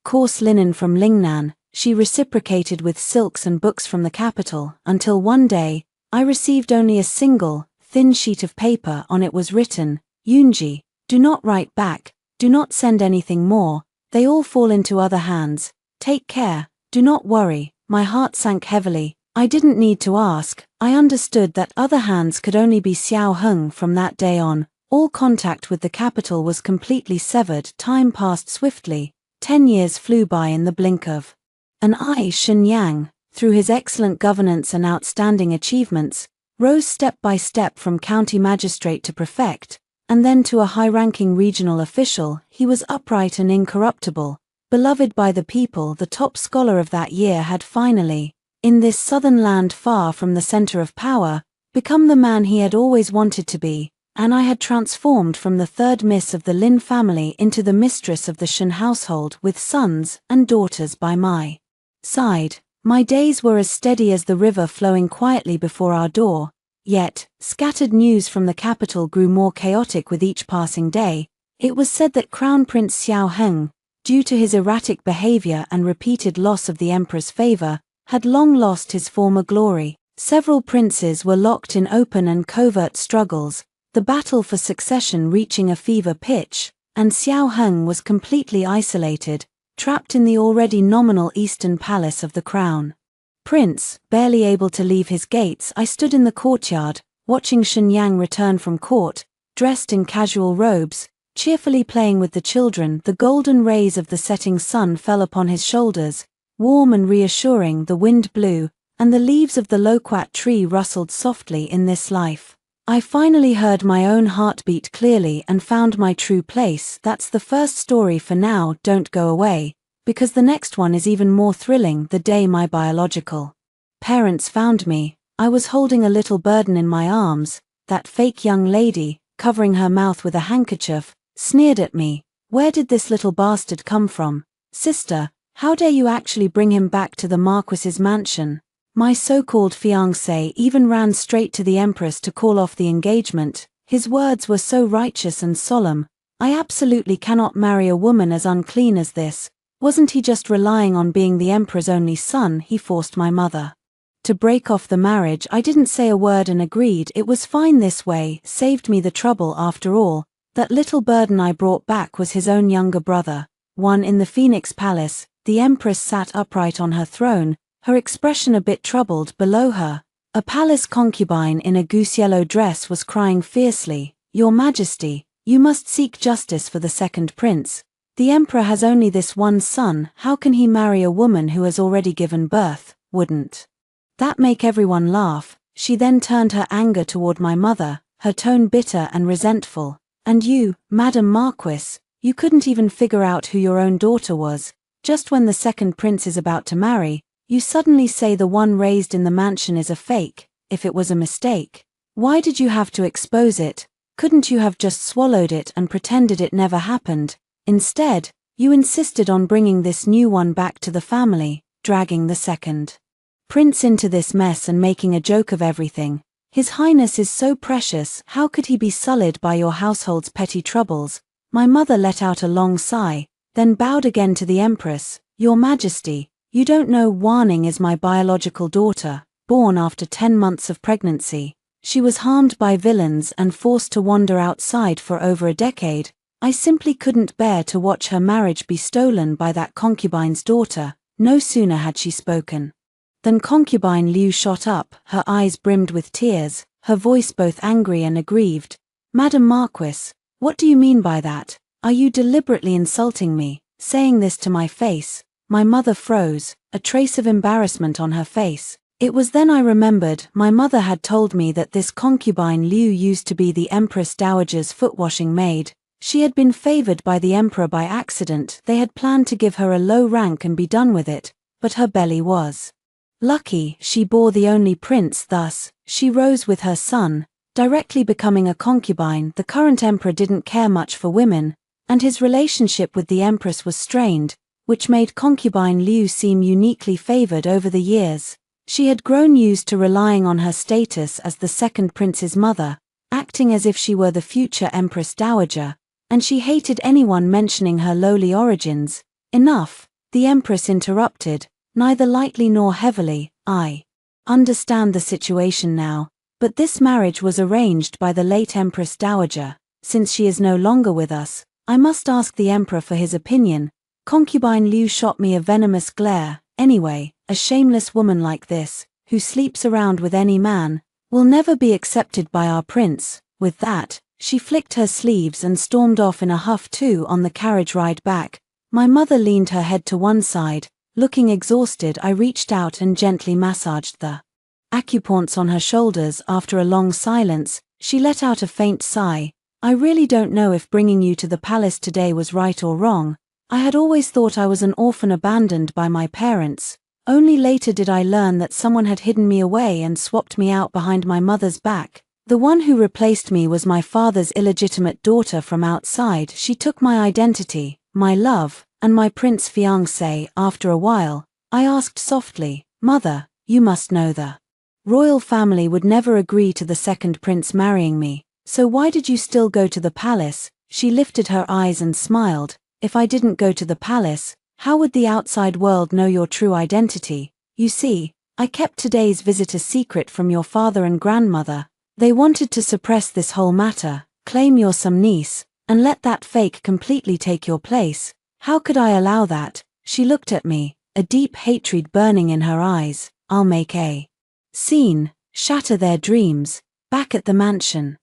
S1: coarse linen from Lingnan. She reciprocated with silks and books from the capital, until one day, I received only a single, thin sheet of paper. On it was written, Yunji, do not write back, do not send anything more, they all fall into other hands. Take care, do not worry. My heart sank heavily. I didn't need to ask. I understood that other hands could only be Xiaoheng. From that day on, all contact with the capital was completely severed. Time passed swiftly. 10 years flew by in the blink of an eye. Shenyang, through his excellent governance and outstanding achievements, rose step by step from county magistrate to prefect, and then to a high-ranking regional official. He was upright and incorruptible, beloved by the people. The top scholar of that year had finally, in this southern land far from the center of power, become the man he had always wanted to be, and I had transformed from the third miss of the Lin family into the mistress of the Shen household, with sons and daughters by my side. My days were as steady as the river flowing quietly before our door, yet, scattered news from the capital grew more chaotic with each passing day. It was said that Crown Prince Xiaoheng, due to his erratic behavior and repeated loss of the emperor's favor, had long lost his former glory. Several princes were locked in open and covert struggles, the battle for succession reaching a fever pitch, and Xiaoheng was completely isolated, trapped in the already nominal eastern palace of the crown prince. Barely able to leave his gates, I stood in the courtyard, watching Shenyang return from court, dressed in casual robes, cheerfully playing with the children. The golden rays of the setting sun fell upon his shoulders, warm and reassuring. The wind blew, and the leaves of the loquat tree rustled softly. In this life, I finally heard my own heartbeat clearly and found my true place. That's the first story for now. Don't go away, because the next one is even more thrilling. The day my biological parents found me, I was holding a little burden in my arms. That fake young lady, covering her mouth with a handkerchief, sneered at me. Where did this little bastard come from? Sister, how dare you actually bring him back to the Marquis's mansion? My so-called fiancé even ran straight to the Empress to call off the engagement. His words were so righteous and solemn. I absolutely cannot marry a woman as unclean as this. Wasn't he just relying on being the Emperor's only son? He forced my mother to break off the marriage. I didn't say a word and agreed it was fine this way. Saved me the trouble after all. That little burden I brought back was his own younger brother. One in the Phoenix Palace, the Empress sat upright on her throne, her expression a bit troubled. Below her, A palace concubine in a goose yellow dress was crying fiercely, "Your Majesty, you must seek justice for the second prince. The emperor has only this one son, how can he marry a woman who has already given birth? Wouldn't that make everyone laugh?" She then turned her anger toward my mother, her tone bitter and resentful. "And you, Madam Marquis, you couldn't even figure out who your own daughter was. Just when the second prince is about to marry, you suddenly say the one raised in the mansion is a fake. If it was a mistake, why did you have to expose it? Couldn't you have just swallowed it and pretended it never happened? Instead, you insisted on bringing this new one back to the family, dragging the second prince into this mess and making a joke of everything. His Highness is so precious, how could he be sullied by your household's petty troubles?" My mother let out a long sigh, then bowed again to the Empress. "Your Majesty, you don't know Wanning is my biological daughter, born after 10 months of pregnancy. She was harmed by villains and forced to wander outside for over a decade. I simply couldn't bear to watch her marriage be stolen by that concubine's daughter." No sooner had she spoken than concubine Liu shot up, her eyes brimmed with tears, her voice both angry and aggrieved. "Madam Marquis, what do you mean by that? Are you deliberately insulting me, saying this to my face?" My mother froze, a trace of embarrassment on her face. It was then I remembered my mother had told me that this concubine Liu used to be the Empress Dowager's foot-washing maid. She had been favored by the emperor by accident. They had planned to give her a low rank and be done with it, but her belly was lucky. She bore the only prince, thus, she rose with her son, directly becoming a concubine. The current emperor didn't care much for women, and his relationship with the empress was strained, which made concubine Liu seem uniquely favored over the years. She had grown used to relying on her status as the second prince's mother, acting as if she were the future Empress Dowager, and she hated anyone mentioning her lowly origins. "Enough," the empress interrupted, neither lightly nor heavily. "I understand the situation now, but this marriage was arranged by the late Empress Dowager. Since she is no longer with us, I must ask the emperor for his opinion." Concubine Liu shot me a venomous glare. "Anyway, a shameless woman like this, who sleeps around with any man, will never be accepted by our prince." With that, she flicked her sleeves and stormed off in a huff too. On the carriage ride back, my mother leaned her head to one side. Looking exhausted, I reached out and gently massaged the acupoints on her shoulders. After a long silence, she let out a faint sigh. "I really don't know if bringing you to the palace today was right or wrong. I had always thought I was an orphan abandoned by my parents. Only later did I learn that someone had hidden me away and swapped me out behind my mother's back. The one who replaced me was my father's illegitimate daughter from outside. She took my identity, my love, and my prince fiancé." After a while, I asked softly, "Mother, you must know the royal family would never agree to the second prince marrying me, so why did you still go to the palace?" She lifted her eyes and smiled. "If I didn't go to the palace, how would the outside world know your true identity? You see, I kept today's visit a secret from your father and grandmother. They wanted to suppress this whole matter, claim you're some niece, and let that fake completely take your place. How could I allow that?" She looked at me, a deep hatred burning in her eyes. "I'll make a scene, shatter their dreams." Back at the mansion,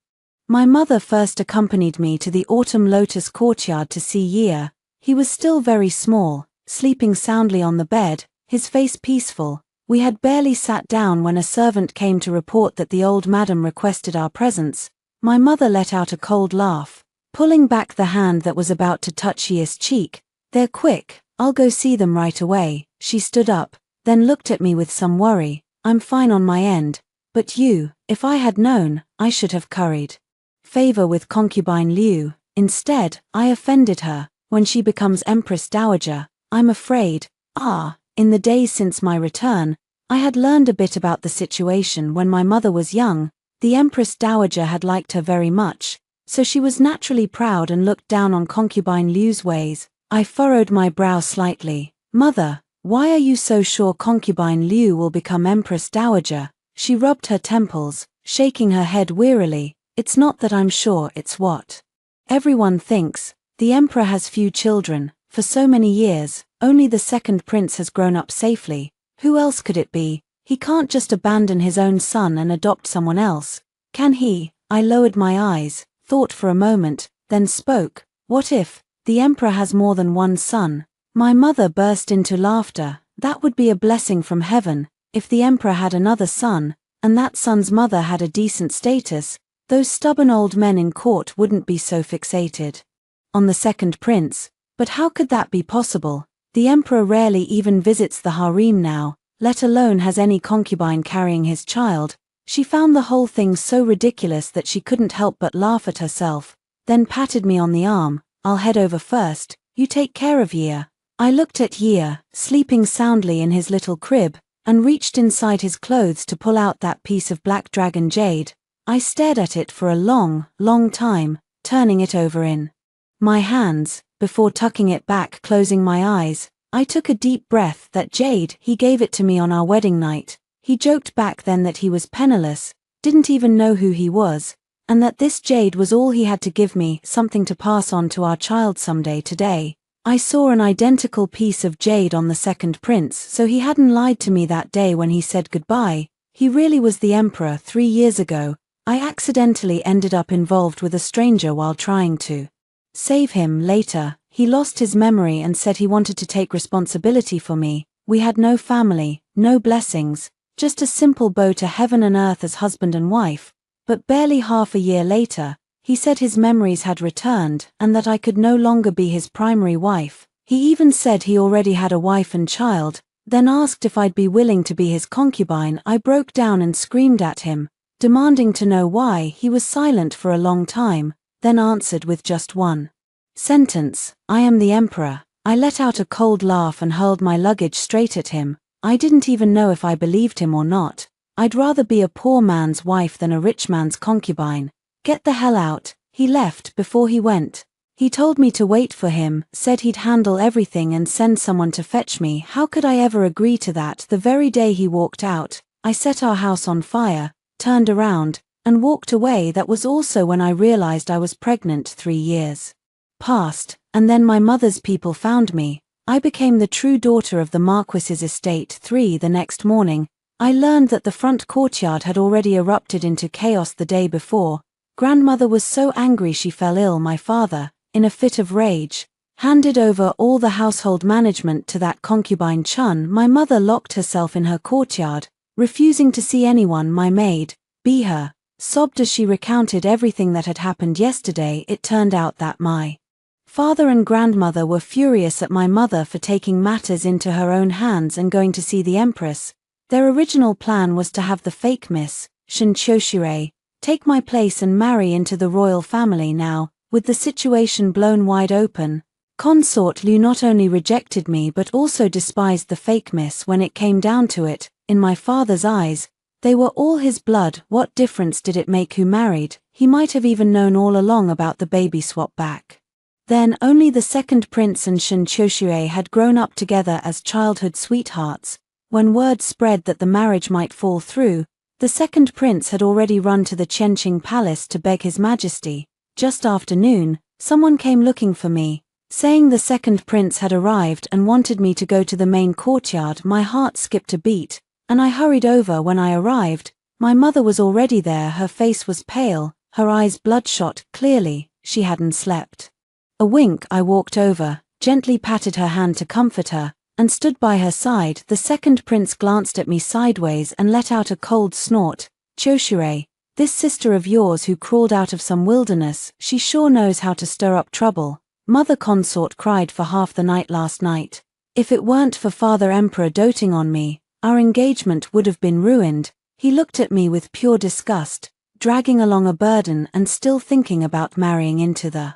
S1: my mother first accompanied me to the Autumn Lotus courtyard to see Yia. He was still very small, sleeping soundly on the bed, his face peaceful. We had barely sat down when a servant came to report that the old madam requested our presence. My mother let out a cold laugh, pulling back the hand that was about to touch Yia's cheek. "They're quick, I'll go see them right away." She stood up, then looked at me with some worry. "I'm fine on my end, but you, if I had known, I should have curried favor with concubine Liu. Instead, I offended her. When she becomes Empress Dowager, I'm afraid." In the days since my return, I had learned a bit about the situation. When my mother was young, the Empress Dowager had liked her very much, so she was naturally proud and looked down on concubine Liu's ways. I furrowed my brow slightly. "Mother, why are you so sure concubine Liu will become Empress Dowager?" She rubbed her temples, shaking her head wearily. "It's not that I'm sure, it's what everyone thinks. The emperor has few children. For so many years, only the second prince has grown up safely. Who else could it be? He can't just abandon his own son and adopt someone else, can he? I lowered my eyes, thought for a moment, then spoke. What if the emperor has more than one son? My mother burst into laughter. That would be a blessing from heaven. If the emperor had another son, and that son's mother had a decent status, those stubborn old men in court wouldn't be so fixated on the second prince. But how could that be possible? The emperor rarely even visits the harem now, let alone has any concubine carrying his child. She found the whole thing so ridiculous that she couldn't help but laugh at herself, then patted me on the arm. I'll head over first, you take care of Yi. I looked at Yi, sleeping soundly in his little crib, and reached inside his clothes to pull out that piece of black dragon jade. I stared at it for a long, long time, turning it over in my hands, before tucking it back, closing my eyes. I took a deep breath. That jade, he gave it to me on our wedding night. He joked back then that he was penniless, didn't even know who he was, and that this jade was all he had to give me, something to pass on to our child someday. Today, I saw an identical piece of jade on the second prince, so he hadn't lied to me that day when he said goodbye. He really was the emperor. 3 years ago, I accidentally ended up involved with a stranger while trying to save him. Later, he lost his memory and said he wanted to take responsibility for me. We had no family, no blessings, just a simple bow to heaven and earth as husband and wife. But barely half a year later, he said his memories had returned and that I could no longer be his primary wife. He even said he already had a wife and child, then asked if I'd be willing to be his concubine. I broke down and screamed at him, demanding to know why. He was silent for a long time, then answered with just one sentence, "I am the emperor." I let out a cold laugh and hurled my luggage straight at him. I didn't even know if I believed him or not. I'd rather be a poor man's wife than a rich man's concubine. Get the hell out. He left. Before he went, he told me to wait for him, said he'd handle everything and send someone to fetch me. How could I ever agree to that? The very day he walked out, I set our house on fire, turned around, and walked away. That was also when I realized I was pregnant. 3 years passed, and then my mother's people found me. I became the true daughter of the Marquis's estate. The next morning, I learned that the front courtyard had already erupted into chaos the day before. Grandmother was so angry she fell ill. My father, in a fit of rage, handed over all the household management to that concubine Chun. My mother locked herself in her courtyard, refusing to see anyone. My maid, Biha, sobbed as she recounted everything that had happened yesterday. It turned out that my father and grandmother were furious at my mother for taking matters into her own hands and going to see the empress. Their original plan was to have the fake Miss Shinchoshire take my place and marry into the royal family. Now, with the situation blown wide open, Consort Liu not only rejected me but also despised the fake miss. When it came down to it, in my father's eyes, they were all his blood. What difference did it make who married? He might have even known all along about the baby swap back then. Only the second prince and Shinchoshire had grown up together as childhood sweethearts. When word spread that the marriage might fall through, the second prince had already run to the Qianqing palace to beg his majesty. Just after noon, someone came looking for me, saying the second prince had arrived and wanted me to go to the main courtyard. My heart skipped a beat, and I hurried over. When I arrived, my mother was already there. Her face was pale, her eyes bloodshot. Clearly, she hadn't slept a wink. I walked over, gently patted her hand to comfort her, and stood by her side. The second prince glanced at me sideways and let out a cold snort. "Choshire, this sister of yours who crawled out of some wilderness, she sure knows how to stir up trouble." Mother Consort cried for half the night last night. If it weren't for Father Emperor doting on me, our engagement would have been ruined. He looked at me with pure disgust, dragging along a burden and still thinking about marrying into the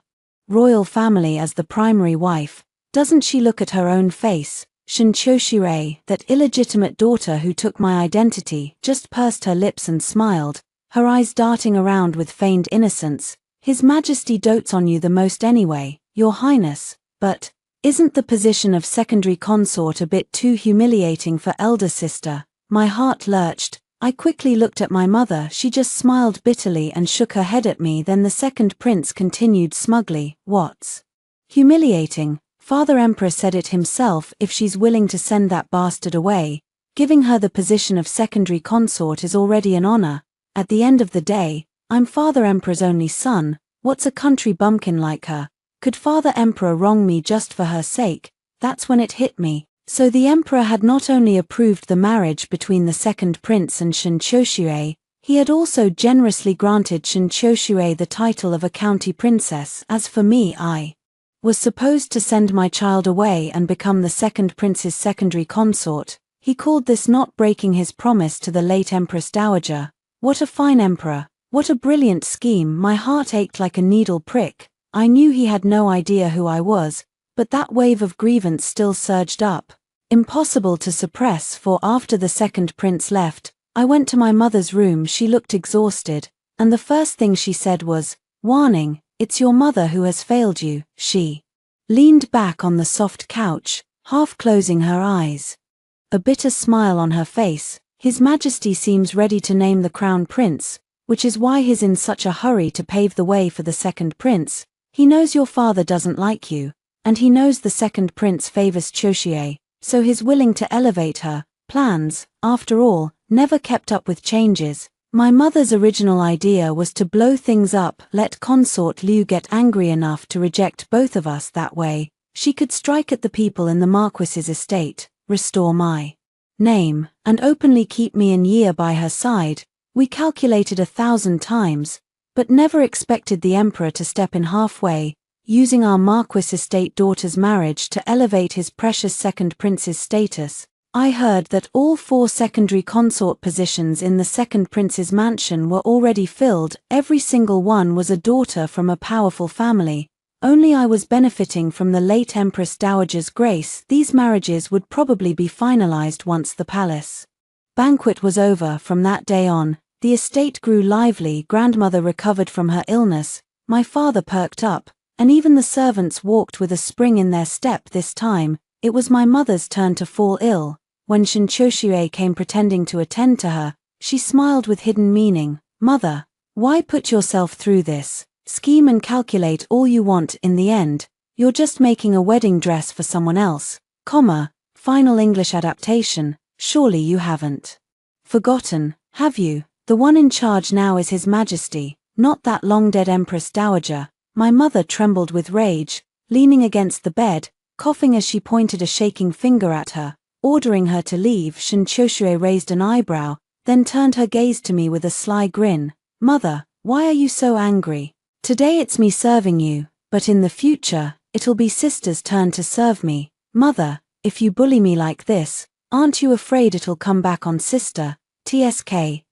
S1: royal family as the primary wife. Doesn't she look at her own face? Shinchoshire, that illegitimate daughter who took my identity, just pursed her lips and smiled, her eyes darting around with feigned innocence. "His Majesty dotes on you the most anyway, Your Highness, but isn't the position of secondary consort a bit too humiliating for elder sister?" My heart lurched. I quickly looked at my mother. She just smiled bitterly and shook her head at me. Then the second prince continued smugly, "What's humiliating? Father Emperor said it himself. If she's willing to send that bastard away, Giving her the position of secondary consort is already an honor. At the end of the day, I'm Father Emperor's only son. What's a country bumpkin like her? Could Father Emperor wrong me just for her sake? That's when it hit me. So the Emperor had not only approved the marriage between the second prince and Shin Choshue, he had also generously granted Shin Choshue the title of a county princess. As for me, I was supposed to send my child away and become the second prince's secondary consort. He called this not breaking his promise to the late Empress Dowager. What a fine emperor! What a brilliant scheme! My heart ached like a needle prick. I knew he had no idea who I was, but that wave of grievance still surged up. Impossible to suppress, for after the second prince left, I went to my mother's room. She looked exhausted, and the first thing she said was, "Warning, it's your mother who has failed you." She leaned back on the soft couch, half closing her eyes, a bitter smile on her face. His Majesty seems ready to name the crown prince, which is why he's in such a hurry to pave the way for the second prince. He knows your father doesn't like you, and he knows the second prince favors Choshie, so he's willing to elevate her. Plans, after all, never kept up with changes. My mother's original idea was to blow things up, let Consort Liu get angry enough to reject both of us. That way, she could strike at the people in the Marquis's estate, restore my name, and openly keep me and Ye by her side. We calculated 1,000 times, but never expected the Emperor to step in halfway, using our Marquis estate daughter's marriage to elevate his precious second prince's status. I heard that all 4 secondary consort positions in the second prince's mansion were already filled. Every single one was a daughter from a powerful family. Only I was benefiting from the late Empress Dowager's grace. These marriages would probably be finalized once the palace banquet was over. From that day on, the estate grew lively. Grandmother recovered from her illness, my father perked up, and even the servants walked with a spring in their step. This time, it was my mother's turn to fall ill. When Shin Choshue came pretending to attend to her, she smiled with hidden meaning. "Mother, why put yourself through this? Scheme and calculate all you want. In the end, you're just making a wedding dress for someone else." Final English adaptation. Surely you haven't forgotten, have you? The one in charge now is His Majesty, not that long-dead Empress Dowager. My mother trembled with rage, leaning against the bed, coughing as she pointed a shaking finger at her, ordering her to leave. Shin Choshue raised an eyebrow, then turned her gaze to me with a sly grin. "Mother, why are you so angry? Today it's me serving you, but in the future, it'll be sister's turn to serve me. Mother, if you bully me like this, aren't you afraid it'll come back on sister?" TSK.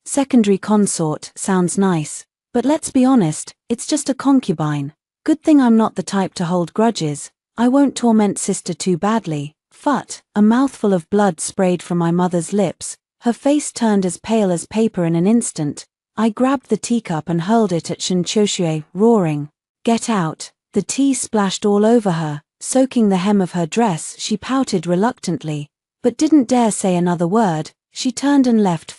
S1: Secondary consort sounds nice, but let's be honest, it's just a concubine. Good thing I'm not the type to hold grudges. I won't torment sister too badly. Phut! A mouthful of blood sprayed from my mother's lips. Her face turned as pale as paper in an instant. I grabbed the teacup and hurled it at Shin Choshue, roaring, "Get out!" The tea splashed all over her, soaking the hem of her dress. She pouted reluctantly, but didn't dare say another word. She turned and left.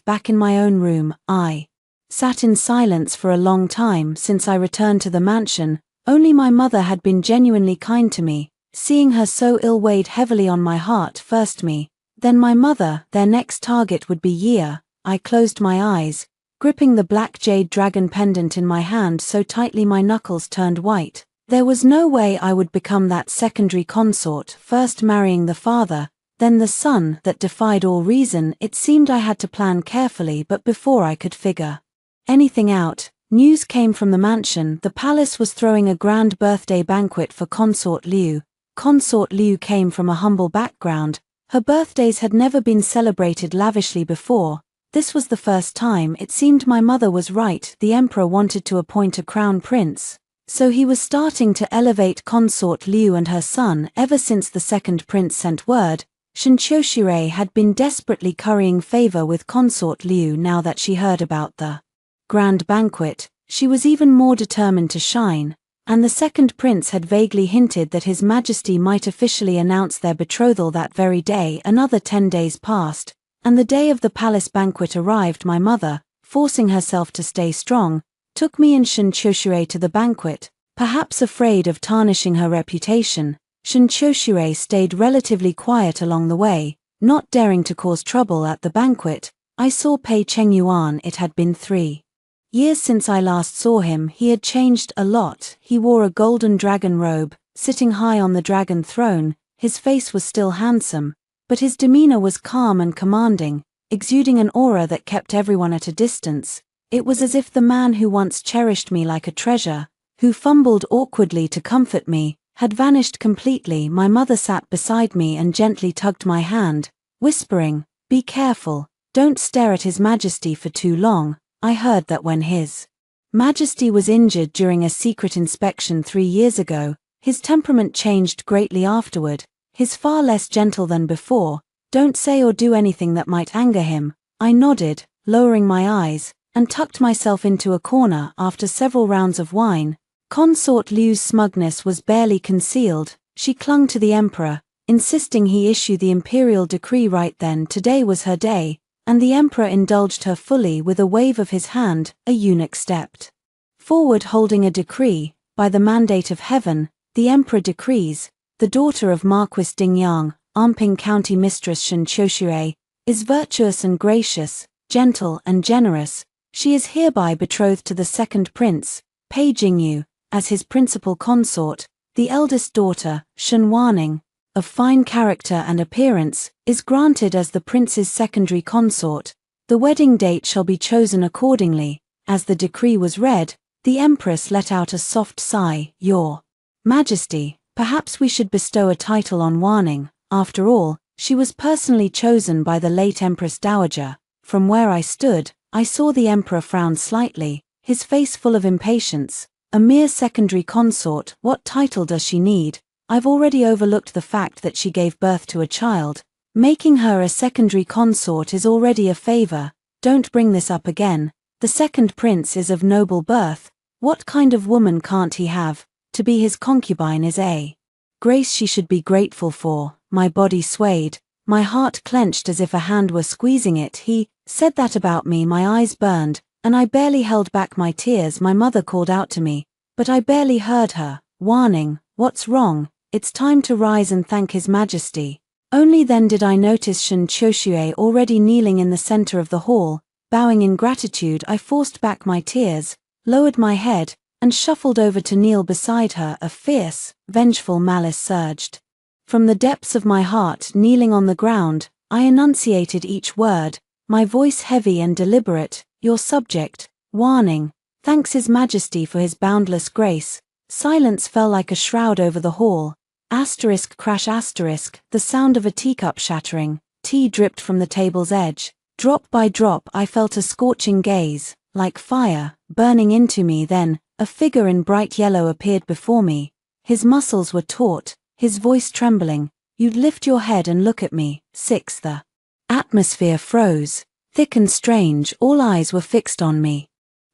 S1: Back in my own room, I sat in silence for a long time. Since I returned to the mansion, only my mother had been genuinely kind to me. Seeing her so ill weighed heavily on my heart. First me, then my mother. Their next target would be Ye. I closed my eyes, gripping the black jade dragon pendant in my hand so tightly my knuckles turned white. There was no way I would become that secondary consort, first marrying the father, then the son. That defied all reason. It seemed I had to plan carefully, but before I could figure anything out, news came from the mansion. The palace was throwing a grand birthday banquet for Consort Liu. Consort Liu came from a humble background. Her birthdays had never been celebrated lavishly before. This was the first time. It seemed my mother was right. The emperor wanted to appoint a crown prince, so he was starting to elevate Consort Liu and her son. Ever since the second prince sent word, Shin Choshue had been desperately currying favor with Consort Liu. Now that she heard about the grand banquet, she was even more determined to shine, and the second prince had vaguely hinted that His Majesty might officially announce their betrothal that very day. Another 10 days passed, and the day of the palace banquet arrived. My mother, forcing herself to stay strong, took me and Shin Choshue to the banquet. Perhaps afraid of tarnishing her reputation, Shin Choshue stayed relatively quiet along the way, Not daring to cause trouble at the banquet, I saw Pei Chengyuan. It had been 3 years since I last saw him. He had changed a lot. He wore a golden dragon robe, sitting high on the dragon throne. His face was still handsome, but his demeanor was calm and commanding, exuding an aura that kept everyone at a distance. It was as if the man who once cherished me like a treasure, who fumbled awkwardly to comfort me, had vanished completely. My mother sat beside me and gently tugged my hand, whispering, "Be careful, don't stare at His Majesty for too long." I heard that when His Majesty was injured during a secret inspection 3 years ago, his temperament changed greatly afterward. He's far less gentle than before. Don't say or do anything that might anger him. I nodded, lowering my eyes, and tucked myself into a corner. After several rounds of wine, Consort Liu's smugness was barely concealed. She clung to the emperor, insisting he issue the imperial decree right then. Today was her day, and the emperor indulged her fully. With a wave of his hand, a eunuch stepped forward holding a decree. By the mandate of heaven, the emperor decrees, the daughter of Marquis Dingyang, Anping County Mistress Shen Qiuxue, is virtuous and gracious, gentle and generous. She is hereby betrothed to the second prince, Pei Jingyu, as his principal consort. The eldest daughter, Shen Waning, of fine character and appearance, is granted as the prince's secondary consort. The wedding date shall be chosen accordingly. As the decree was read, the empress let out a soft sigh. "Your Majesty, perhaps we should bestow a title on Waning. After all, she was personally chosen by the late Empress Dowager." From where I stood, I saw the emperor frown slightly, his face full of impatience. "A mere secondary consort, what title does she need? I've already overlooked the fact that she gave birth to a child. Making her a secondary consort is already a favor. Don't bring this up again. The second prince is of noble birth. What kind of woman can't he have? To be his concubine is a grace she should be grateful for." My body swayed, my heart clenched as if a hand were squeezing it. "He said that about me." My eyes burned, and I barely held back my tears. My mother called out to me, but I barely heard her. "Waning, what's wrong? It's time to rise and thank His Majesty." Only then did I notice Shen Qiuxue already kneeling in the center of the hall, bowing in gratitude. I forced back my tears, lowered my head, and shuffled over to kneel beside her. A fierce, vengeful malice surged from the depths of my heart. Kneeling on the ground, I enunciated each word, my voice heavy and deliberate. "Your subject, Waning, thanks His Majesty for his boundless grace." Silence fell like a shroud over the hall. Asterisk crash asterisk, the sound of a teacup shattering. Tea dripped from the table's edge. Drop by drop I felt a scorching gaze, like fire, burning into me. Then, a figure in bright yellow appeared before me. His muscles were taut, his voice trembling. "You'd lift your head and look at me." 6. The atmosphere froze, thick and strange. All eyes were fixed on me.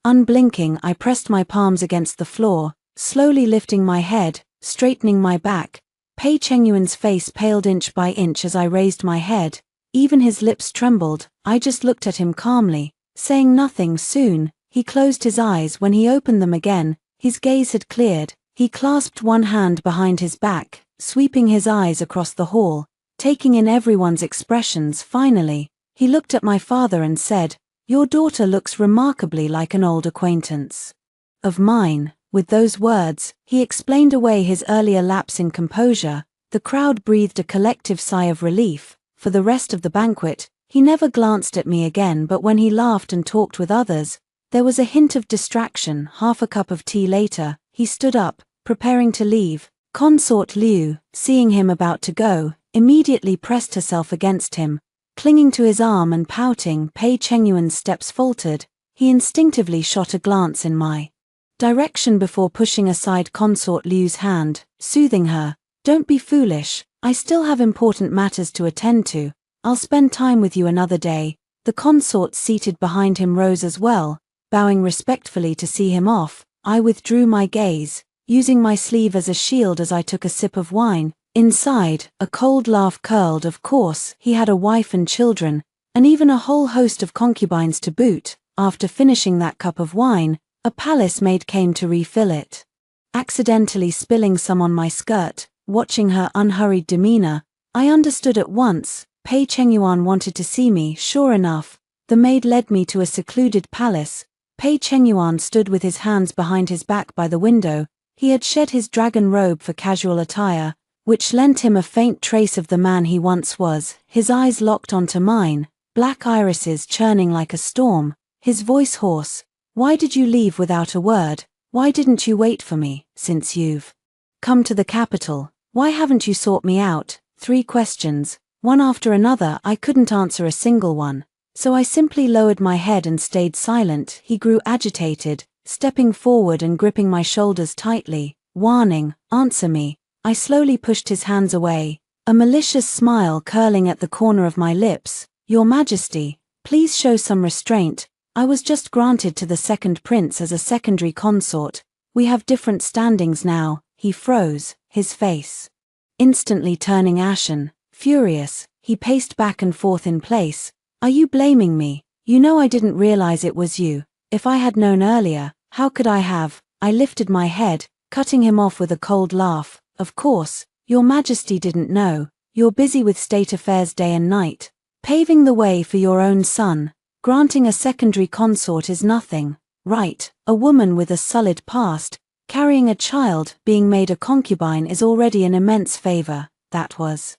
S1: Unblinking, I pressed my palms against the floor, slowly lifting my head, straightening my back. Pei Chengyuan's face paled inch by inch as I raised my head. Even his lips trembled. I just looked at him calmly, saying nothing. Soon, he closed his eyes. When he opened them again, his gaze had cleared. He clasped one hand behind his back, sweeping his eyes across the hall, taking in everyone's expressions. Finally, he looked at my father and said, "Your daughter looks remarkably like an old acquaintance of mine." With those words, he explained away his earlier lapse in composure. The crowd breathed a collective sigh of relief. For the rest of the banquet, he never glanced at me again, but when he laughed and talked with others, there was a hint of distraction. Half a cup of tea later, he stood up, preparing to leave. Consort Liu, seeing him about to go, immediately pressed herself against him, clinging to his arm and pouting. Pei Chengyuan's steps faltered. He instinctively shot a glance in my direction before pushing aside Consort Liu's hand, soothing her. "Don't be foolish. I still have important matters to attend to. I'll spend time with you another day." The consort seated behind him rose as well, bowing respectfully to see him off. I withdrew my gaze, using my sleeve as a shield as I took a sip of wine. Inside, a cold laugh curled. Of course, he had a wife and children, and even a whole host of concubines to boot. After finishing that cup of wine, a palace maid came to refill it, accidentally spilling some on my skirt. Watching her unhurried demeanor, I understood at once. Pei Chengyuan wanted to see me. Sure enough, the maid led me to a secluded palace. Pei Chengyuan stood with his hands behind his back by the window. He had shed his dragon robe for casual attire, which lent him a faint trace of the man he once was. His eyes locked onto mine, black irises churning like a storm, his voice hoarse. Why did you leave without a word? Why didn't you wait for me, since you've come to the capital? Why haven't you sought me out? 3 questions, one after another. I couldn't answer a single one, so I simply lowered my head and stayed silent. He grew agitated, stepping forward and gripping my shoulders tightly, warning, answer me. I slowly pushed his hands away, a malicious smile curling at the corner of my lips. Your Majesty, please show some restraint. I was just granted to the second prince as a secondary consort. We have different standings now. He froze, his face instantly turning ashen. Furious, he paced back and forth in place. Are you blaming me? You know I didn't realize it was you. If I had known earlier, how could I have? I lifted my head, cutting him off with a cold laugh. Of course, Your Majesty didn't know. You're busy with state affairs day and night, paving the way for your own son. Granting a secondary consort is nothing, right? A woman with a sullied past, carrying a child, being made a concubine is already an immense favor. That was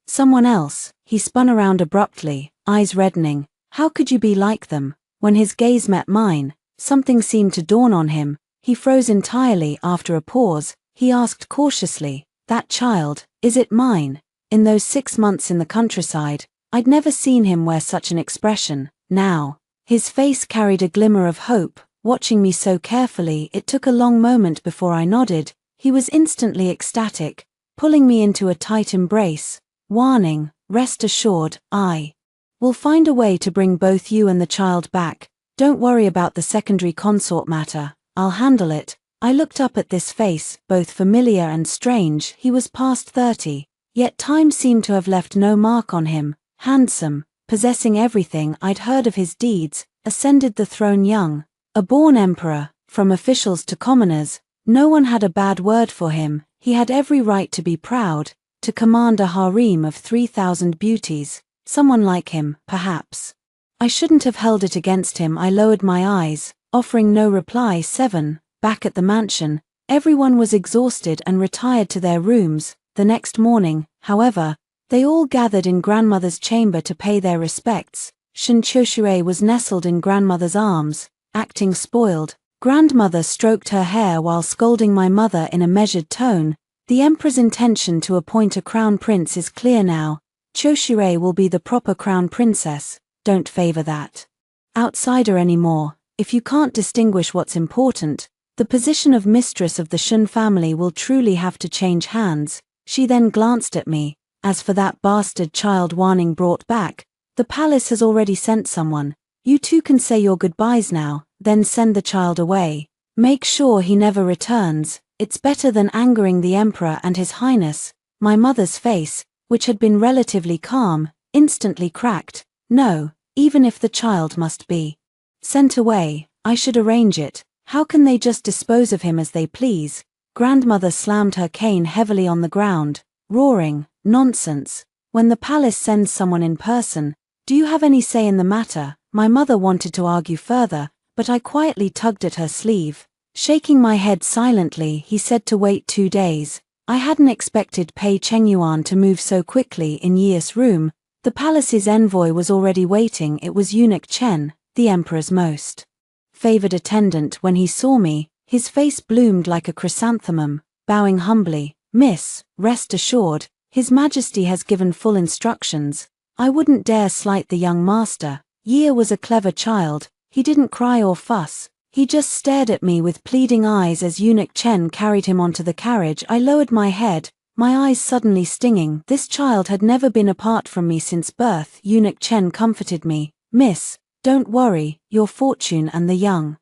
S1: someone else. He spun around abruptly, eyes reddening. How could you be like them? When his gaze met mine, something seemed to dawn on him. He froze entirely. After a pause, he asked cautiously, that child, is it mine? In those 6 months in the countryside, I'd never seen him wear such an expression. Now, his face carried a glimmer of hope. Watching me so carefully, it took a long moment before I nodded. He was instantly ecstatic, pulling me into a tight embrace, warning, rest assured, I will find a way to bring both you and the child back. Don't worry about the secondary consort matter, I'll handle it. I looked up at this face, both familiar and strange. He was past 30, yet time seemed to have left no mark on him. Handsome, possessing everything I'd heard of his deeds, ascended the throne young. A born emperor, from officials to commoners, no one had a bad word for him. He had every right to be proud, to command a harem of 3,000 beauties. Someone like him, perhaps. I shouldn't have held it against him. I lowered my eyes, offering no reply. 7. Back at the mansion, everyone was exhausted and retired to their rooms. The next morning, however, they all gathered in grandmother's chamber to pay their respects. Shin Choshure was nestled in grandmother's arms, acting spoiled. Grandmother stroked her hair while scolding my mother in a measured tone. The emperor's intention to appoint a crown prince is clear now. Choshure will be the proper crown princess. Don't favor that outsider anymore. If you can't distinguish what's important, the position of mistress of the Shun family will truly have to change hands. She then glanced at me. As for that bastard child warning brought back, the palace has already sent someone. You two can say your goodbyes now, then send the child away. Make sure he never returns. It's better than angering the emperor and his highness. My mother's face, which had been relatively calm, instantly cracked. No, even if the child must be sent away, I should arrange it. How can they just dispose of him as they please? Grandmother slammed her cane heavily on the ground, roaring, nonsense. When the palace sends someone in person, do you have any say in the matter? My mother wanted to argue further, but I quietly tugged at her sleeve. Shaking my head silently, he said to wait 2 days. I hadn't expected Pei Chengyuan to move so quickly. In Yi's room, the palace's envoy was already waiting. It was eunuch Chen, the emperor's most favored attendant. When he saw me, his face bloomed like a chrysanthemum. Bowing humbly, Miss, rest assured, His Majesty has given full instructions. I wouldn't dare slight the young master. Yi was a clever child. He didn't cry or fuss. He just stared at me with pleading eyes as eunuch Chen carried him onto the carriage. I lowered my head, my eyes suddenly stinging. This child had never been apart from me since birth. Eunuch Chen comforted me. Miss, don't worry, your fortune and the young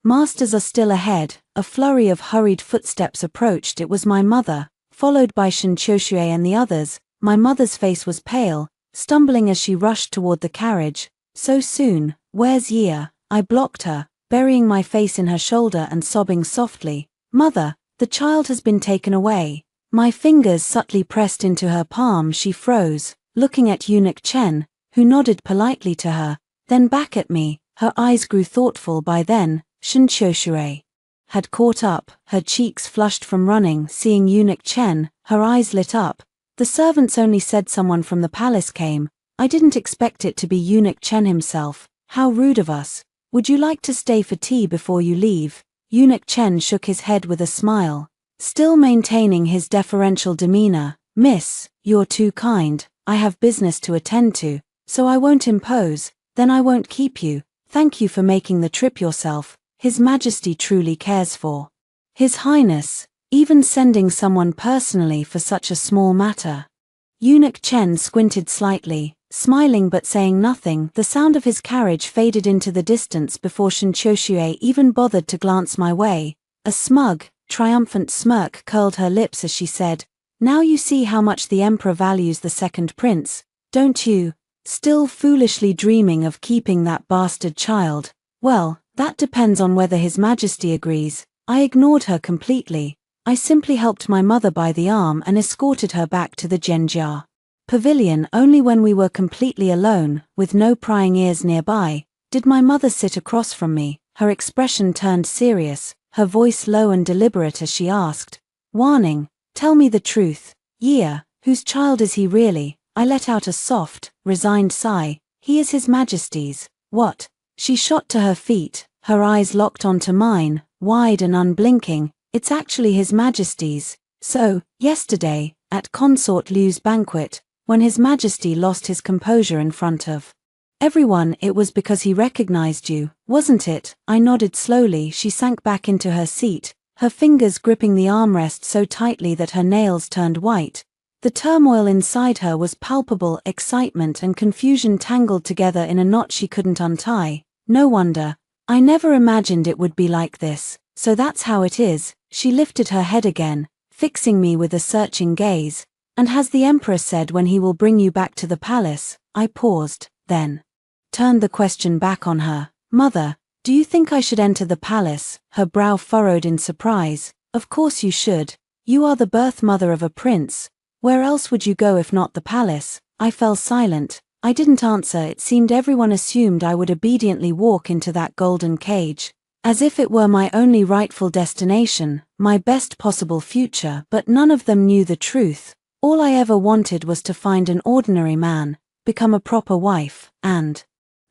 S1: masters are still ahead. A flurry of hurried footsteps approached. It was my mother, followed by Shin Choshui and the others. My mother's face was pale, stumbling as she rushed toward the carriage. So soon, where's Yi? I blocked her, burying my face in her shoulder and sobbing softly. Mother, the child has been taken away. My fingers subtly pressed into her palm. She froze, looking at eunuch Chen, who nodded politely to her, then back at me. Her eyes grew thoughtful by then. Shinchoshure had caught up, her cheeks flushed from running. Seeing eunuch Chen, her eyes lit up. The servants only said someone from the palace came. I didn't expect it to be eunuch Chen himself. How rude of us. Would you like to stay for tea before you leave? Eunuch Chen shook his head with a smile, still maintaining his deferential demeanor. Miss, you're too kind. I have business to attend to, so I won't impose. Then I won't keep you. Thank you for making the trip yourself. His Majesty truly cares for His Highness, even sending someone personally for such a small matter. Eunuch Chen squinted slightly, smiling but saying nothing. The sound of his carriage faded into the distance before Shinchoshue even bothered to glance my way. A smug, triumphant smirk curled her lips as she said, "Now you see how much the Emperor values the second prince, don't you? Still foolishly dreaming of keeping that bastard child. Well, that depends on whether His Majesty agrees." I ignored her completely. I simply helped my mother by the arm and escorted her back to the Zhenjia pavilion. Only when we were completely alone, with no prying ears nearby, did my mother sit across from me. Her expression turned serious, her voice low and deliberate as she asked, "Warning, tell me the truth. Yea, whose child is he really?" I let out a soft, resigned sigh. "He is His Majesty's." What? She shot to her feet, her eyes locked onto mine, wide and unblinking. "It's actually His Majesty's. So, yesterday, at Consort Liu's banquet, when His Majesty lost his composure in front of everyone, it was because he recognized you, wasn't it?" I nodded slowly. She sank back into her seat, her fingers gripping the armrest so tightly that her nails turned white. The turmoil inside her was palpable, excitement and confusion tangled together in a knot she couldn't untie. "No wonder. I never imagined it would be like this. So that's how it is." She lifted her head again, fixing me with a searching gaze. "And has the Emperor said when he will bring you back to the palace?" I paused, then turned the question back on her. "Mother, do you think I should enter the palace?" Her brow furrowed in surprise. "Of course you should. You are the birth mother of a prince. Where else would you go if not the palace?" I fell silent. I didn't answer. It seemed everyone assumed I would obediently walk into that golden cage, as if it were my only rightful destination, my best possible future. But none of them knew the truth. All I ever wanted was to find an ordinary man, become a proper wife, and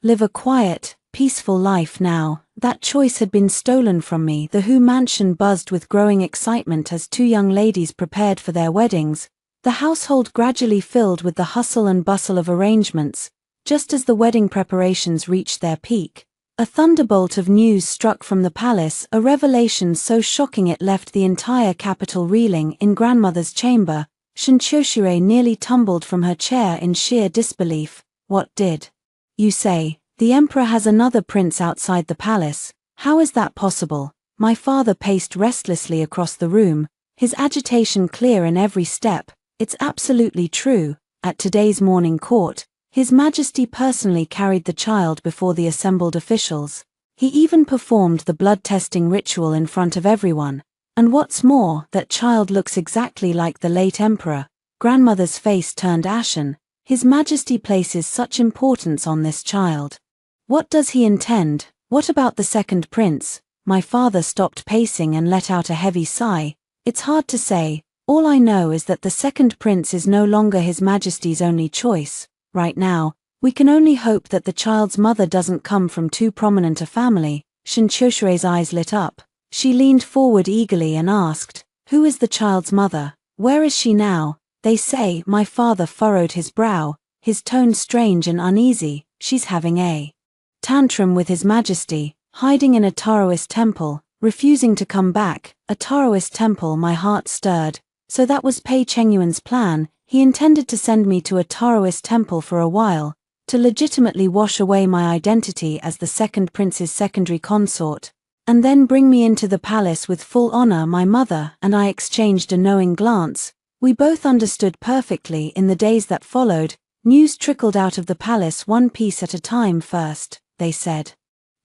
S1: live a quiet, peaceful life. Now, that choice had been stolen from me. The Hu mansion buzzed with growing excitement as two young ladies prepared for their weddings. The household gradually filled with the hustle and bustle of arrangements. Just as the wedding preparations reached their peak, a thunderbolt of news struck from the palace, a revelation so shocking it left the entire capital reeling. In grandmother's chamber, Shinchoshire nearly tumbled from her chair in sheer disbelief. "What did you say? The Emperor has another prince outside the palace. How is that possible?" My father paced restlessly across the room, his agitation clear in every step. "It's absolutely true. At today's morning court, His Majesty personally carried the child before the assembled officials. He even performed the blood testing ritual in front of everyone. And what's more, that child looks exactly like the late Emperor." Grandmother's face turned ashen. "His Majesty places such importance on this child. What does he intend? What about the second prince?" My father stopped pacing and let out a heavy sigh. "It's hard to say. All I know is that the second prince is no longer His Majesty's only choice. Right now, we can only hope that the child's mother doesn't come from too prominent a family." Shinchoshure's eyes lit up. She leaned forward eagerly and asked, "Who is the child's mother? Where is she now?" "They say," my father furrowed his brow, his tone strange and uneasy, "she's having a tantrum with His Majesty, hiding in a Taoist temple, refusing to come back." A Taoist temple. My heart stirred. So that was Pei Chengyuan's plan. He intended to send me to a Taoist temple for a while, to legitimately wash away my identity as the second prince's secondary consort, and then bring me into the palace with full honor. My mother and I exchanged a knowing glance. We both understood perfectly. In the days that followed, news trickled out of the palace one piece at a time. First, they said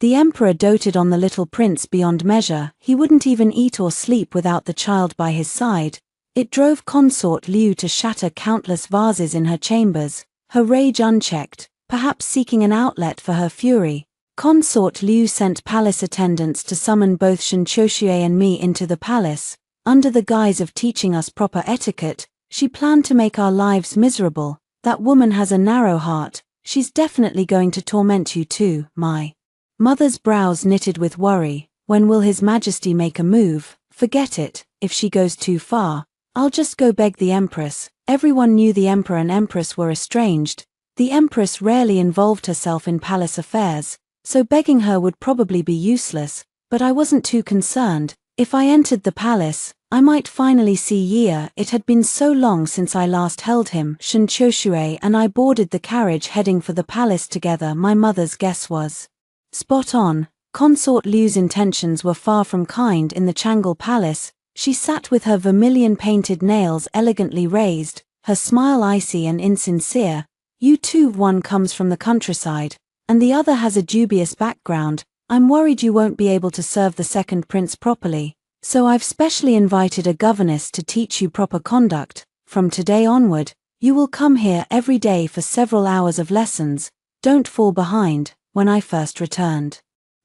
S1: the Emperor doted on the little prince beyond measure. He wouldn't even eat or sleep without the child by his side. It drove Consort Liu to shatter countless vases in her chambers. her rage unchecked, perhaps seeking an outlet for her fury. Consort Liu sent palace attendants to summon both Shinchoshue and me into the palace. Under the guise of teaching us proper etiquette, she planned to make our lives miserable. That woman has a narrow heart. She's definitely going to torment you too. My mother's brows knitted with worry. When will His Majesty make a move? Forget it. If she goes too far, I'll just go beg the Empress. Everyone knew the Emperor and Empress were estranged. The Empress rarely involved herself in palace affairs, so begging her would probably be useless, but I wasn't too concerned. If I entered the palace, I might finally see Ye. It had been so long since I last held him. Shinchoshue and I boarded the carriage heading for the palace together. My mother's guess was spot on. Consort Liu's intentions were far from kind in the Changle Palace. She sat with her vermilion-painted nails elegantly raised, her smile icy and insincere. You too, one comes from the countryside, and the other has a dubious background. I'm worried you won't be able to serve the second prince properly, so I've specially invited a governess to teach you proper conduct. From today onward, you will come here every day for several hours of lessons. Don't fall behind. When I first returned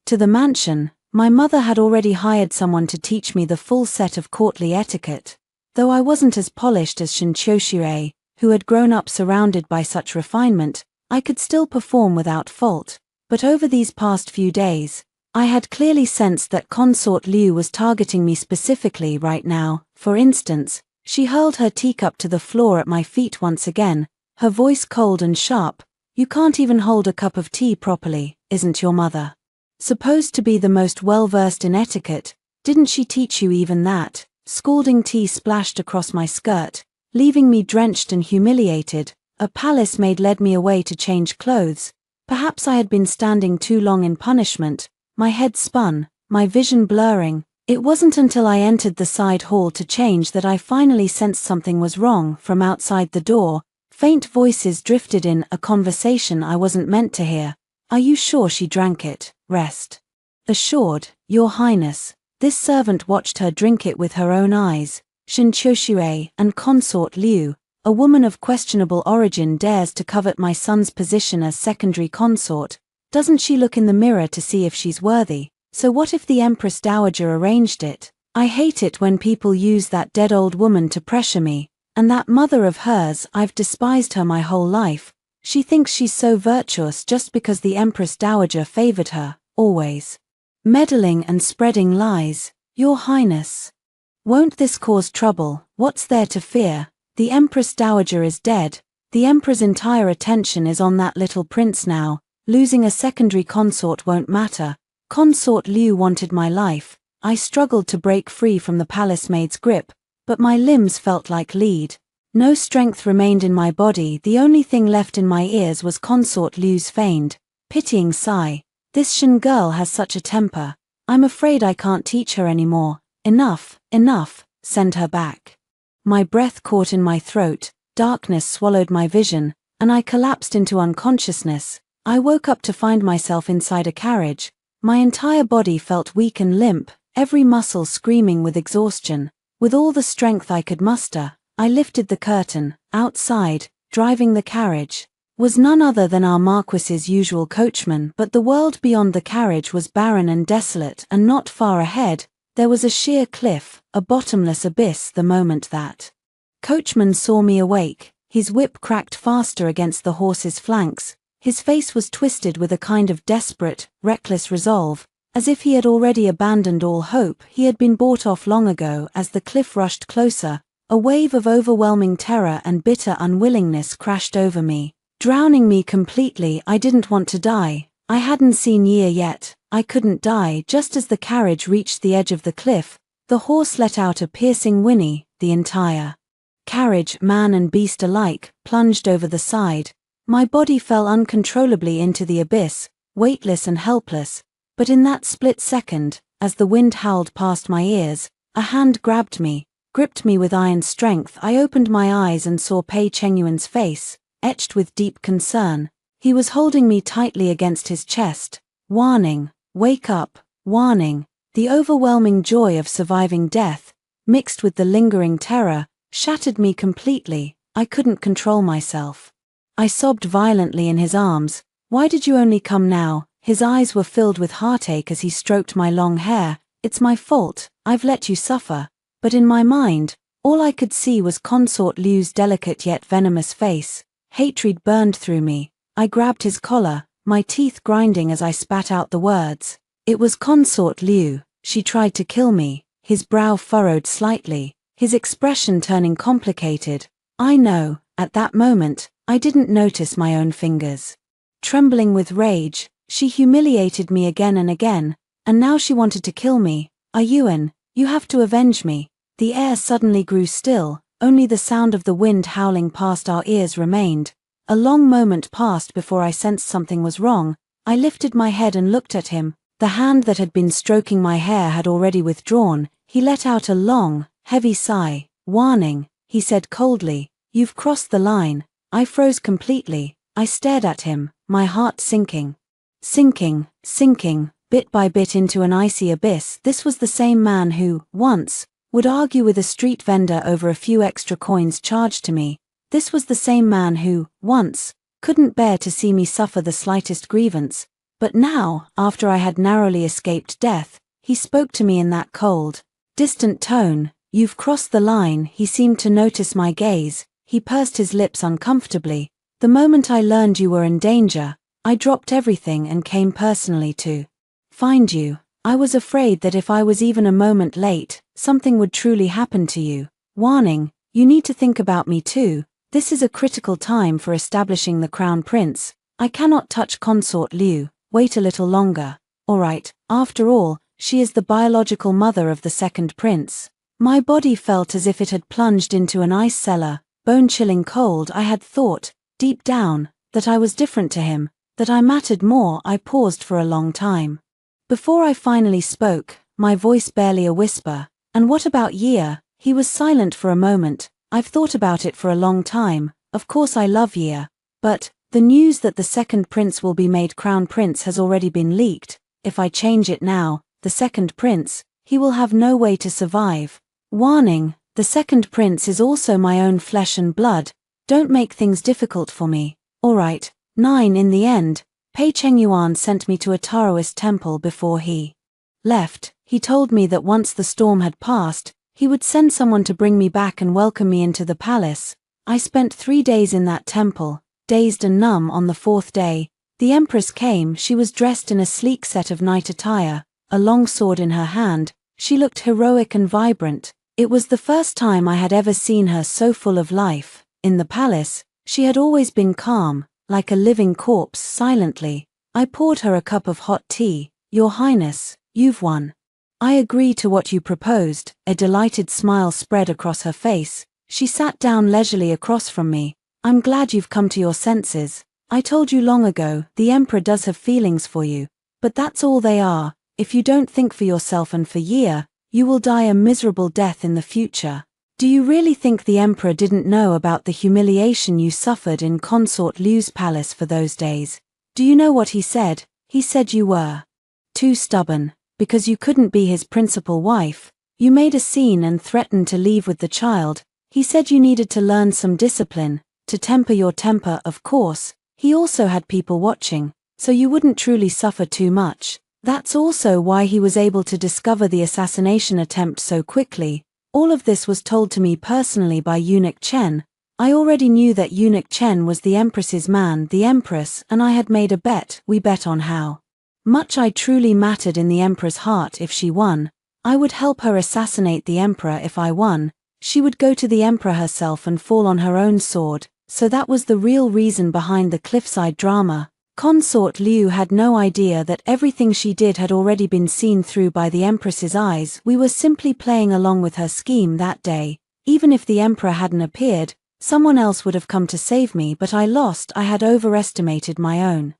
S1: to the mansion, my mother had already hired someone to teach me the full set of courtly etiquette. Though I wasn't as polished as Shinchoshue, who had grown up surrounded by such refinement, I could still perform without fault. But over these past few days, I had clearly sensed that Consort Liu was targeting me specifically right now. For instance, she hurled her teacup to the floor at my feet once again, her voice cold and sharp. You can't even hold a cup of tea properly. Isn't your mother supposed to be the most well-versed in etiquette? Didn't she teach you even that? Scalding tea splashed across my skirt, leaving me drenched and humiliated. A palace maid led me away to change clothes. Perhaps I had been standing too long in punishment. My head spun, my vision blurring. It wasn't until I entered the side hall to change that I finally sensed something was wrong. From outside the door, faint voices drifted in, a conversation I wasn't meant to hear. Are you sure she drank it? Rest assured, Your Highness. This servant watched her drink it with her own eyes. Shinchoshue and Consort Liu, a woman of questionable origin, dares to covet my son's position as secondary consort. Doesn't she look in the mirror to see if she's worthy? So what if the Empress Dowager arranged it? I hate it when people use that dead old woman to pressure me. And that mother of hers, I've despised her my whole life. She thinks she's so virtuous just because the Empress Dowager favored her, always meddling and spreading lies. Your Highness, won't this cause trouble? What's there to fear? The Empress Dowager is dead. The Emperor's entire attention is on that little prince now. Losing a secondary consort won't matter. Consort Liu wanted my life. I struggled to break free from the palace maid's grip, but my limbs felt like lead. No strength remained in my body. The only thing left in my ears was Consort Liu's feigned, pitying sigh. This Shin girl has such a temper. I'm afraid I can't teach her anymore. Enough, enough, send her back. My breath caught in my throat, darkness swallowed my vision, and I collapsed into unconsciousness. I woke up to find myself inside a carriage. My entire body felt weak and limp, every muscle screaming with exhaustion. With all the strength I could muster, I lifted the curtain. Outside, driving the carriage, was none other than our Marquis's usual coachman, but the world beyond the carriage was barren and desolate, and not far ahead, there was a sheer cliff, a bottomless abyss. The moment that coachman saw me awake, his whip cracked faster against the horse's flanks. His face was twisted with a kind of desperate, reckless resolve, as if he had already abandoned all hope. He had been bought off long ago. As the cliff rushed closer, a wave of overwhelming terror and bitter unwillingness crashed over me, drowning me completely. I didn't want to die. I hadn't seen Ye yet. I couldn't die. Just as the carriage reached the edge of the cliff, the horse let out a piercing whinny. The entire carriage, man and beast alike, plunged over the side. My body fell uncontrollably into the abyss, weightless and helpless. But in that split second, as the wind howled past my ears, a hand grabbed me, gripped me with iron strength. I opened my eyes and saw Pei Chengyuan's face, etched with deep concern. He was holding me tightly against his chest. Warning, wake up, warning. The overwhelming joy of surviving death, mixed with the lingering terror, shattered me completely. I couldn't control myself. I sobbed violently in his arms. Why did you only come now? His eyes were filled with heartache as he stroked my long hair. It's my fault, I've let you suffer. But in my mind, all I could see was Consort Liu's delicate yet venomous face. Hatred burned through me. I grabbed his collar, my teeth grinding as I spat out the words. It was Consort Liu. She tried to kill me. His brow furrowed slightly, his expression turning complicated. I know, at that moment, I didn't notice my own fingers. Trembling with rage, she humiliated me again and again, and now she wanted to kill me. Yuan, you have to avenge me. The air suddenly grew still, only the sound of the wind howling past our ears remained. A long moment passed before I sensed something was wrong. I lifted my head and looked at him. The hand that had been stroking my hair had already withdrawn. He let out a long, heavy sigh. Warning, he said coldly. You've crossed the line. I froze completely. I stared at him, my heart sinking. Sinking, bit by bit into an icy abyss. This was the same man who, once, would argue with a street vendor over a few extra coins charged to me. This was the same man who, once, couldn't bear to see me suffer the slightest grievance. But now, after I had narrowly escaped death, he spoke to me in that cold, distant tone. You've crossed the line. He seemed to notice my gaze. He pursed his lips uncomfortably. The moment I learned you were in danger, I dropped everything and came personally to find you. I was afraid that if I was even a moment late, something would truly happen to you. Warning, you need to think about me too. This is a critical time for establishing the crown prince. I cannot touch Consort Liu. Wait a little longer. Alright, after all, she is the biological mother of the second prince. My body felt as if it had plunged into an ice cellar, bone-chilling cold. I had thought, deep down, that I was different to him, that I mattered more. I paused for a long time. Before I finally spoke, my voice barely a whisper. And what about Ye? He was silent for a moment. I've thought about it for a long time. Of course I love Ye. But the news that the second prince will be made crown prince has already been leaked. If I change it now, the second prince, he will have no way to survive. Warning, the second prince is also my own flesh and blood. Don't make things difficult for me. Alright, 9 in the end, Pei Chengyuan sent me to a Taoist temple before he left. He told me that once the storm had passed, he would send someone to bring me back and welcome me into the palace. I spent 3 days in that temple, dazed and numb. On the 4th day, the empress came. She was dressed in a sleek set of night attire, a long sword in her hand. She looked heroic and vibrant. It was the first time I had ever seen her so full of life. In the palace, she had always been calm, like a living corpse. Silently, I poured her a cup of hot tea. Your Highness, you've won. I agree to what you proposed. A delighted smile spread across her face. She sat down leisurely across from me. I'm glad you've come to your senses. I told you long ago, the Emperor does have feelings for you. But that's all they are. If you don't think for yourself and for Ye, you will die a miserable death in the future. Do you really think the Emperor didn't know about the humiliation you suffered in Consort Liu's palace for those days? Do you know what he said? He said you were too stubborn. Because you couldn't be his principal wife, you made a scene and threatened to leave with the child. He said you needed to learn some discipline, to temper your temper. Of course, he also had people watching, so you wouldn't truly suffer too much. That's also why he was able to discover the assassination attempt so quickly. All of this was told to me personally by Eunuch Chen. I already knew that Eunuch Chen was the Empress's man, the Empress, and I had made a bet. We bet on how much I truly mattered in the Emperor's heart. If she won, I would help her assassinate the Emperor. If I won, she would go to the Emperor herself and fall on her own sword. So that was the real reason behind the cliffside drama. Consort Liu had no idea that everything she did had already been seen through by the Empress's eyes. We were simply playing along with her scheme that day. Even if the Emperor hadn't appeared, someone else would have come to save me, but I lost. I had overestimated my own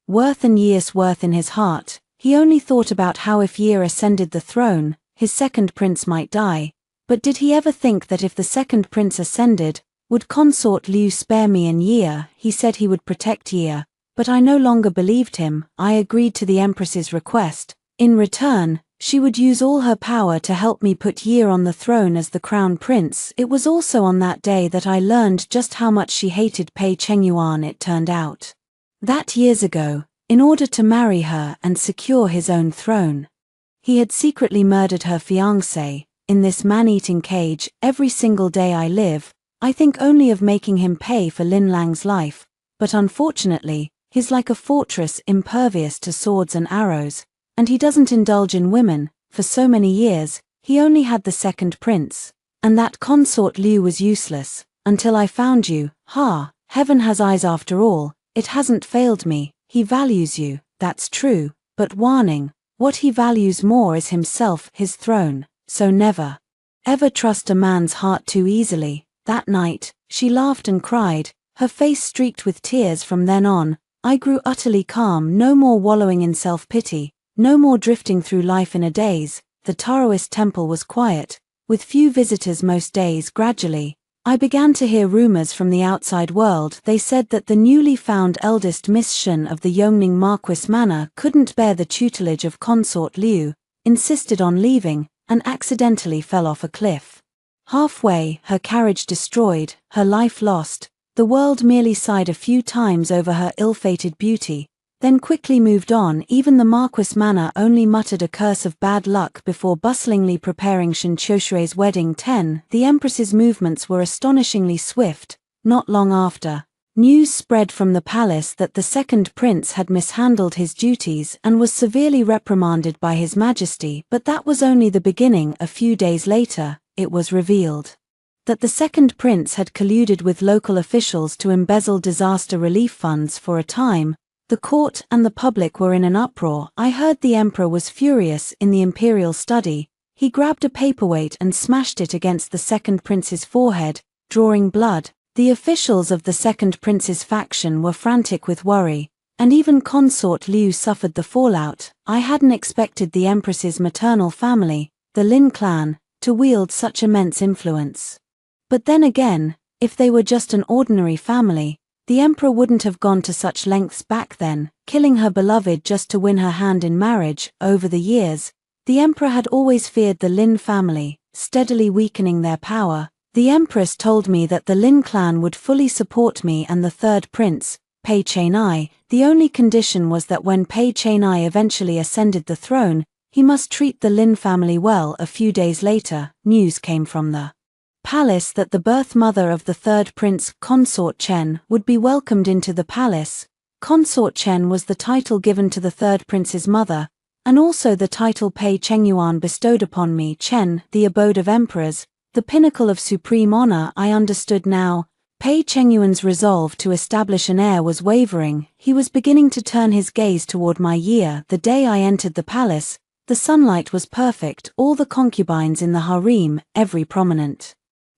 S1: worth and Ye's worth in his heart. He only thought about how if Ye ascended the throne, his second prince might die. But did he ever think that if the second prince ascended, would Consort Liu spare me and Ye? He said he would protect Ye, but I no longer believed him. I agreed to the Empress's request. In return, She would use all her power to help me put Yi on the throne as the crown prince. It was also on that day that I learned just how much she hated Pei Chengyuan. It turned out that years ago, in order to marry her and secure his own throne, he had secretly murdered her fiancé. In this man-eating cage, every single day I live, I think only of making him pay for Lin Lang's life, but unfortunately, he's like a fortress impervious to swords and arrows, and he doesn't indulge in women. For so many years, he only had the second prince, and that consort Liu was useless, until I found you. Heaven has eyes after all. It hasn't failed me. He values you, that's true, but warning, what he values more is himself, his throne, so never, ever trust a man's heart too easily. That night, she laughed and cried, her face streaked with tears. From then on, I grew utterly calm, no more wallowing in self-pity, no more drifting through life in a daze. The Taoist temple was quiet, with few visitors most days. Gradually, I began to hear rumors from the outside world. They said that the newly found eldest Miss Shen of the Yongning Marquis Manor couldn't bear the tutelage of consort Liu, insisted on leaving, and accidentally fell off a cliff. Halfway, her carriage destroyed, her life lost. The world merely sighed a few times over her ill-fated beauty, then quickly moved on. Even the Marquis Manor only muttered a curse of bad luck before bustlingly preparing Shen Qiushui's wedding. The Empress's movements were astonishingly swift. Not long after, news spread from the palace that the second prince had mishandled his duties and was severely reprimanded by His Majesty. But that was only the beginning. A few days later, it was revealed that the second prince had colluded with local officials to embezzle disaster relief funds. For a time, the court and the public were in an uproar. I heard the emperor was furious. In the imperial study, he grabbed a paperweight and smashed it against the second prince's forehead, drawing blood. The officials of the second prince's faction were frantic with worry, and even consort Liu suffered the fallout. I hadn't expected the empress's maternal family, the Lin clan, to wield such immense influence. But then again, if they were just an ordinary family, the emperor wouldn't have gone to such lengths back then, killing her beloved just to win her hand in marriage. Over the years, the emperor had always feared the Lin family, steadily weakening their power. The empress told me that the Lin clan would fully support me and the third prince, Pei Cheng-I. The only condition was that when Pei Cheng-I eventually ascended the throne, he must treat the Lin family well. A few days later, news came from the palace that the birth mother of the third prince, Consort Chen, would be welcomed into the palace. Consort Chen was the title given to the third prince's mother, and also the title Pei Chengyuan bestowed upon me. Chen, the abode of emperors, the pinnacle of supreme honor. I understood now. Pei Chengyuan's resolve to establish an heir was wavering. He was beginning to turn his gaze toward my year. The day I entered the palace, the sunlight was perfect. All the concubines in the harem, every prominent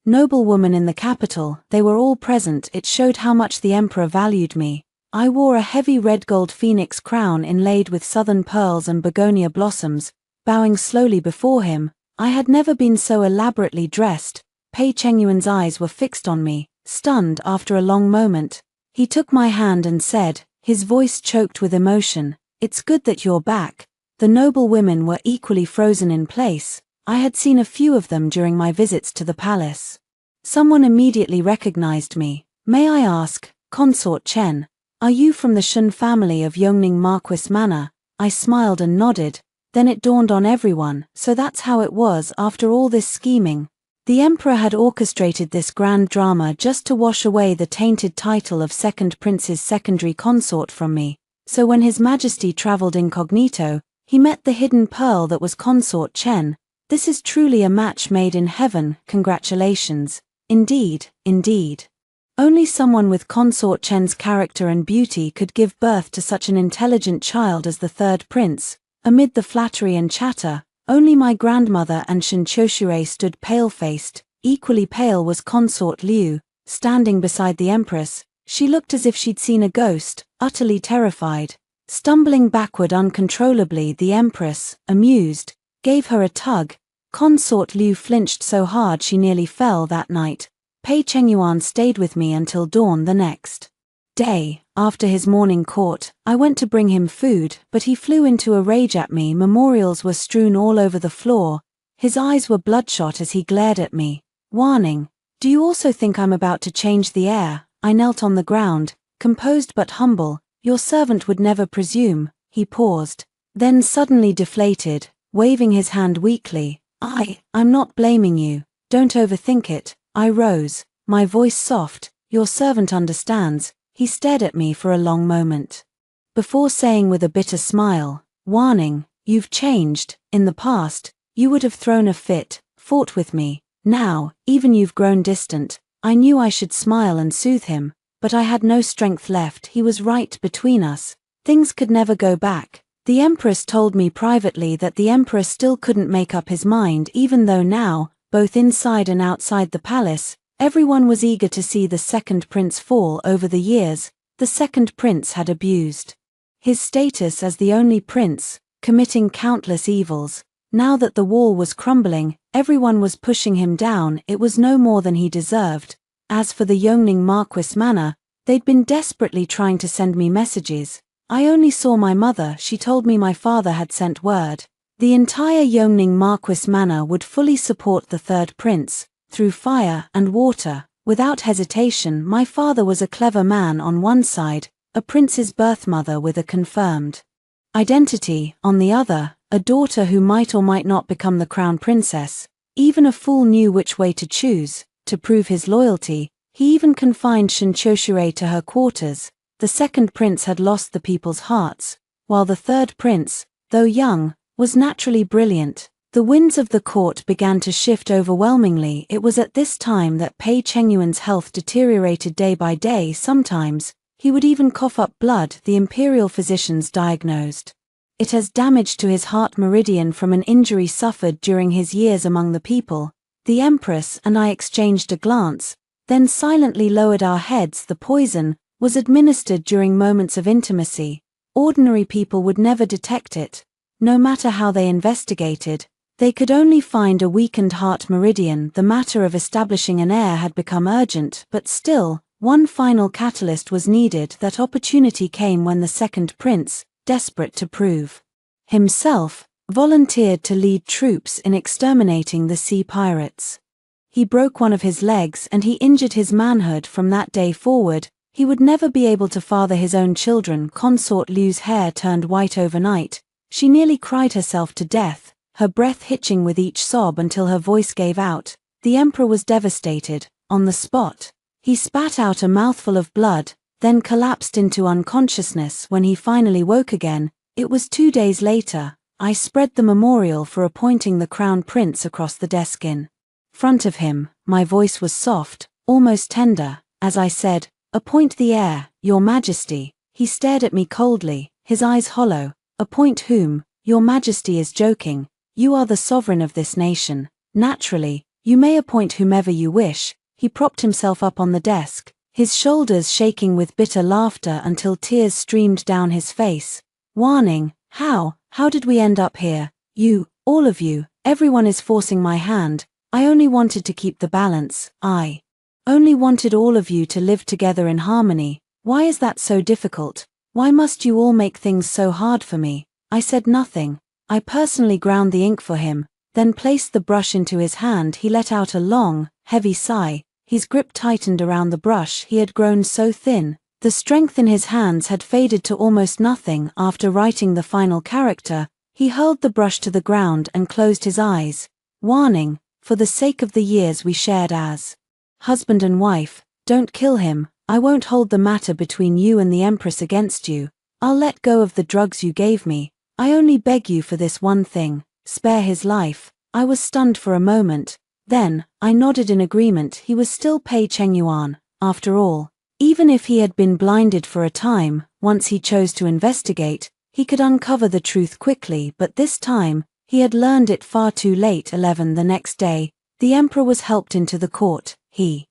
S1: noblewoman in the capital, they were all present. It showed how much the emperor valued me. I wore a heavy red gold phoenix crown inlaid with southern pearls and begonia blossoms, bowing slowly before him. I had never been so elaborately dressed. Pei Chengyuan's eyes were fixed on me, stunned. After a long moment, he took my hand and said, his voice choked with emotion, "It's good that you're back." The noble women were equally frozen in place. I had seen a few of them during my visits to the palace. Someone immediately recognized me. "May I ask, Consort Chen, are you from the Shen family of Yongning Marquis Manor?" I smiled and nodded. Then it dawned on everyone, so that's how it was. After all this scheming, the emperor had orchestrated this grand drama just to wash away the tainted title of second prince's secondary consort from me. So when His Majesty traveled incognito, he met the hidden pearl that was Consort Chen. This is truly a match made in heaven. Congratulations. Indeed, indeed. Only someone with Consort Chen's character and beauty could give birth to such an intelligent child as the third prince. Amid the flattery and chatter, only my grandmother and Shen Qiushui stood pale-faced. Equally pale was Consort Liu, standing beside the empress. She looked as if she'd seen a ghost, utterly terrified. Stumbling backward uncontrollably, the empress, amused, gave her a tug. Consort Liu flinched so hard she nearly fell. That night, Pei Chengyuan stayed with me until dawn the next day. After his morning court, I went to bring him food, but he flew into a rage at me. Memorials were strewn all over the floor. His eyes were bloodshot as he glared at me, warning. Do you also think I'm about to change the air? I knelt on the ground, composed but humble. Your servant would never presume. He paused, then suddenly deflated, waving his hand weakly. I'm not blaming you. Don't overthink it. I rose, my voice soft. Your servant understands. He stared at me for a long moment, before saying with a bitter smile, warning, you've changed. In the past, you would have thrown a fit, fought with me. Now, even you've grown distant. I knew I should smile and soothe him, but I had no strength left. He was right between us. Things could never go back. The Empress told me privately that the Emperor still couldn't make up his mind, even though now, both inside and outside the palace, everyone was eager to see the second prince fall. Over the years, the second prince had abused his status as the only prince, committing countless evils. Now that the wall was crumbling, everyone was pushing him down. It was no more than he deserved. As for the Yongning Marquis manor, they'd been desperately trying to send me messages. I only saw my mother. She told me my father had sent word. The entire Yongning Marquis manor would fully support the third prince, through fire and water. Without hesitation, my father was a clever man on one side, a prince's birth mother with a confirmed identity on the other, a daughter who might or might not become the crown princess. Even a fool knew which way to choose. To prove his loyalty, he even confined Shinchoshure to her quarters. The second prince had lost the people's hearts, while the third prince, though young, was naturally brilliant. The winds of the court began to shift overwhelmingly. It was at this time that Pei Chengyuan's health deteriorated day by day. Sometimes, he would even cough up blood. The imperial physicians diagnosed it as damage to his heart meridian from an injury suffered during his years among the people. The Empress and I exchanged a glance, then silently lowered our heads. The poison was administered during moments of intimacy. Ordinary people would never detect it. No matter how they investigated, they could only find a weakened heart meridian. The matter of establishing an heir had become urgent, but still, one final catalyst was needed. That opportunity came when the second prince, desperate to prove himself, volunteered to lead troops in exterminating the sea pirates. He broke one of his legs and he injured his manhood. From that day forward, he would never be able to father his own children. Consort Liu's hair turned white overnight. She nearly cried herself to death, her breath hitching with each sob until her voice gave out. The emperor was devastated. On the spot, he spat out a mouthful of blood, then collapsed into unconsciousness. When he finally woke again, it was 2 days later. I spread the memorial for appointing the crown prince across the desk in front of him. My voice was soft, almost tender, as I said, "Appoint the heir, your majesty." He stared at me coldly, his eyes hollow. "Appoint whom? Your majesty is joking. You are the sovereign of this nation. Naturally, you may appoint whomever you wish." He propped himself up on the desk, his shoulders shaking with bitter laughter until tears streamed down his face. Warning, how did we end up here? You, all of you, everyone is forcing my hand. I only wanted to keep the balance. I only wanted all of you to live together in harmony. Why is that so difficult? Why must you all make things so hard for me? I said nothing. I personally ground the ink for him, then placed the brush into his hand. He let out a long, heavy sigh. His grip tightened around the brush. He had grown so thin. The strength in his hands had faded to almost nothing. After writing the final character, he hurled the brush to the ground and closed his eyes. Warning, for the sake of the years we shared as husband and wife, don't kill him. I won't hold the matter between you and the Empress against you. I'll let go of the drugs you gave me. I only beg you for this one thing, spare his life. I was stunned for a moment. Then, I nodded in agreement. He was still Pei Chengyuan, after all. Even if he had been blinded for a time, once he chose to investigate, he could uncover the truth quickly. But this time, he had learned it far too late. 11 The next day, the emperor was helped into the court. He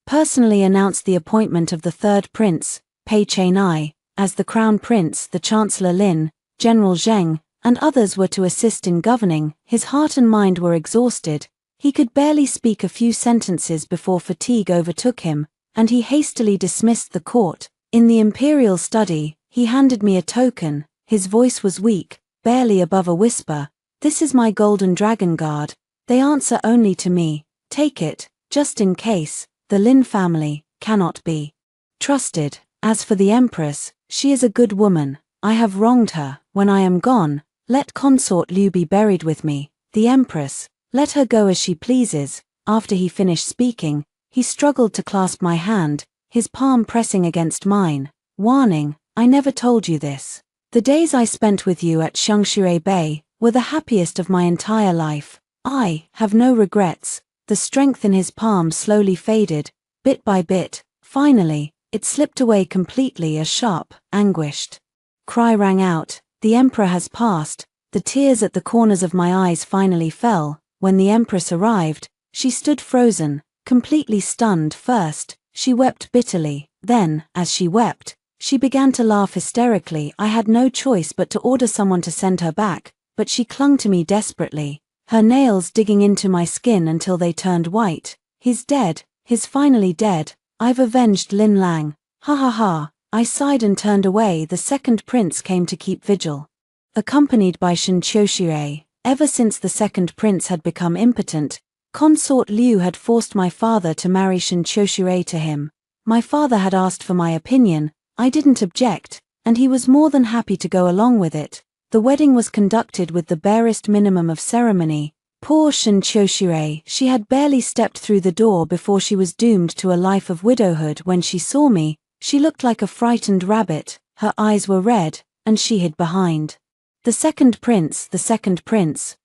S1: personally announced the appointment of the third prince, Pei Chen-I, as the crown prince. The Chancellor Lin, General Zheng, and others were to assist in governing. His heart and mind were exhausted. He could barely speak a few sentences before fatigue overtook him, and he hastily dismissed the court. In the imperial study, he handed me a token. His voice was weak, barely above a whisper. "This is my golden dragon guard. They answer only to me. Take it, just in case. The Lin family cannot be trusted. As for the Empress, she is a good woman. I have wronged her. When I am gone, let Consort Liu be buried with me. The Empress, let her go as she pleases." After he finished speaking, he struggled to clasp my hand, his palm pressing against mine, warning, "I never told you this. The days I spent with you at Xiangshui Bay were the happiest of my entire life. I have no regrets." The strength in his palm slowly faded, bit by bit. Finally, it slipped away completely. A sharp, anguished cry rang out. "The Emperor has passed." The tears at the corners of my eyes finally fell. When the Empress arrived, she stood frozen, completely stunned. First, she wept bitterly. Then, as she wept, she began to laugh hysterically. I had no choice but to order someone to send her back, but she clung to me desperately, her nails digging into my skin until they turned white. "He's dead. He's finally dead. I've avenged Lin Lang. Ha ha ha." I sighed and turned away. The second prince came to keep vigil, accompanied by Shen Qiushue. Ever since the second prince had become impotent, Consort Liu had forced my father to marry Shen Qiushue to him. My father had asked for my opinion. I didn't object, and he was more than happy to go along with it. The wedding was conducted with the barest minimum of ceremony. Poor Shen Qiushue, she had barely stepped through the door before she was doomed to a life of widowhood. When she saw me, she looked like a frightened rabbit. Her eyes were red, and she hid behind. The second prince,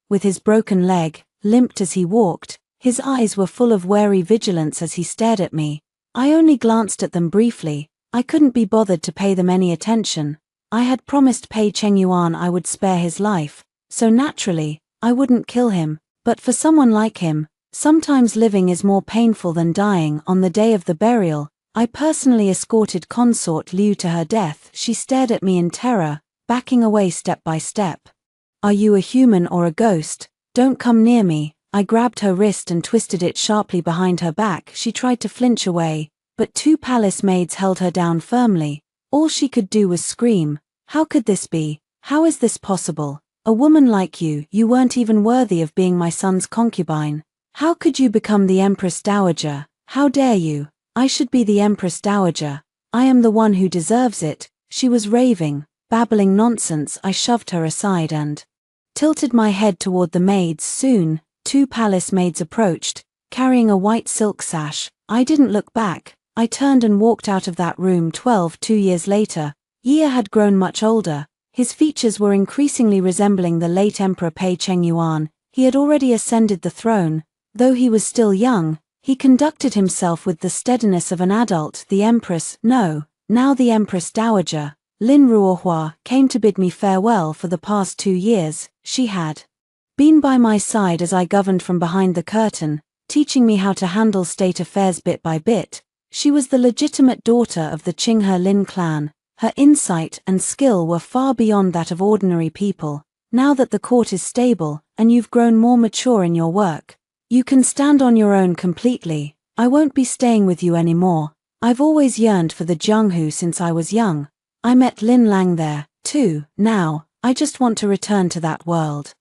S1: with his broken leg, limped as he walked. His eyes were full of wary vigilance as he stared at me. I only glanced at them briefly. I couldn't be bothered to pay them any attention. I had promised Pei Chengyuan I would spare his life, so naturally, I wouldn't kill him. But for someone like him, sometimes living is more painful than dying. On the day of the burial, I personally escorted Consort Liu to her death. She stared at me in terror, backing away step by step. "Are you a human or a ghost? Don't come near me." I grabbed her wrist and twisted it sharply behind her back. She tried to flinch away, but two palace maids held her down firmly. All she could do was scream. "How could this be? How is this possible? A woman like you, you weren't even worthy of being my son's concubine. How could you become the Empress Dowager? How dare you? I should be the Empress Dowager. I am the one who deserves it." She was raving, babbling nonsense. I shoved her aside and tilted my head toward the maids. Soon, two palace maids approached, carrying a white silk sash. I didn't look back. I turned and walked out of that room. 2 years later, Ye had grown much older. His features were increasingly resembling the late Emperor Pei Chengyuan. He had already ascended the throne. Though he was still young, he conducted himself with the steadiness of an adult. The Empress, no, now the Empress Dowager, Lin Ruohua, came to bid me farewell. For the past 2 years, she had been by my side as I governed from behind the curtain, teaching me how to handle state affairs bit by bit. She was the legitimate daughter of the Qinghe Lin clan. Her insight and skill were far beyond that of ordinary people. Now that the court is stable, and you've grown more mature in your work, you can stand on your own completely. I won't be staying with you anymore. I've always yearned for the Jianghu since I was young. I met Lin Lang there, too. Now, I just want to return to that world,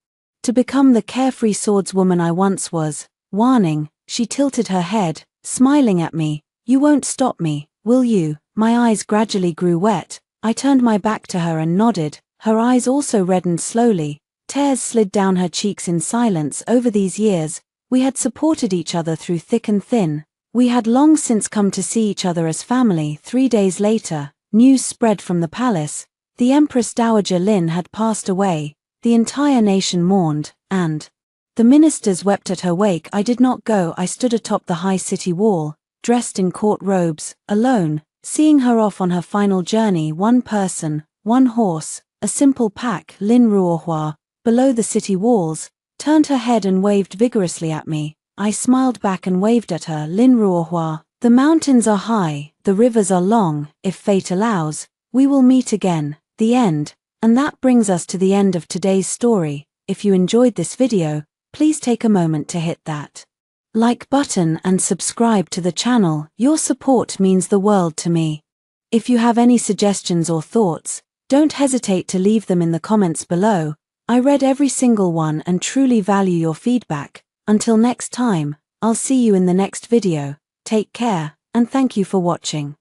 S1: to become the carefree swordswoman I once was. Warning, she tilted her head, smiling at me. "You won't stop me, will you?" My eyes gradually grew wet. I turned my back to her and nodded. Her eyes also reddened slowly. Tears slid down her cheeks in silence. Over these years, we had supported each other through thick and thin. We had long since come to see each other as family. 3 days later, news spread from the palace. The Empress Dowager Lin had passed away. The entire nation mourned, and the ministers wept at her wake. I did not go. I stood atop the high city wall, dressed in court robes, alone, seeing her off on her final journey. One person, one horse, a simple pack. Lin Ruohua, below the city walls, turned her head and waved vigorously at me. I smiled back and waved at her. "Lin Ruohua, the mountains are high, the rivers are long. If fate allows, we will meet again." The end. And that brings us to the end of today's story. If you enjoyed this video, please take a moment to hit that like button and subscribe to the channel. Your support means the world to me. If you have any suggestions or thoughts, don't hesitate to leave them in the comments below. I read every single one and truly value your feedback. Until next time, I'll see you in the next video. Take care, and thank you for watching.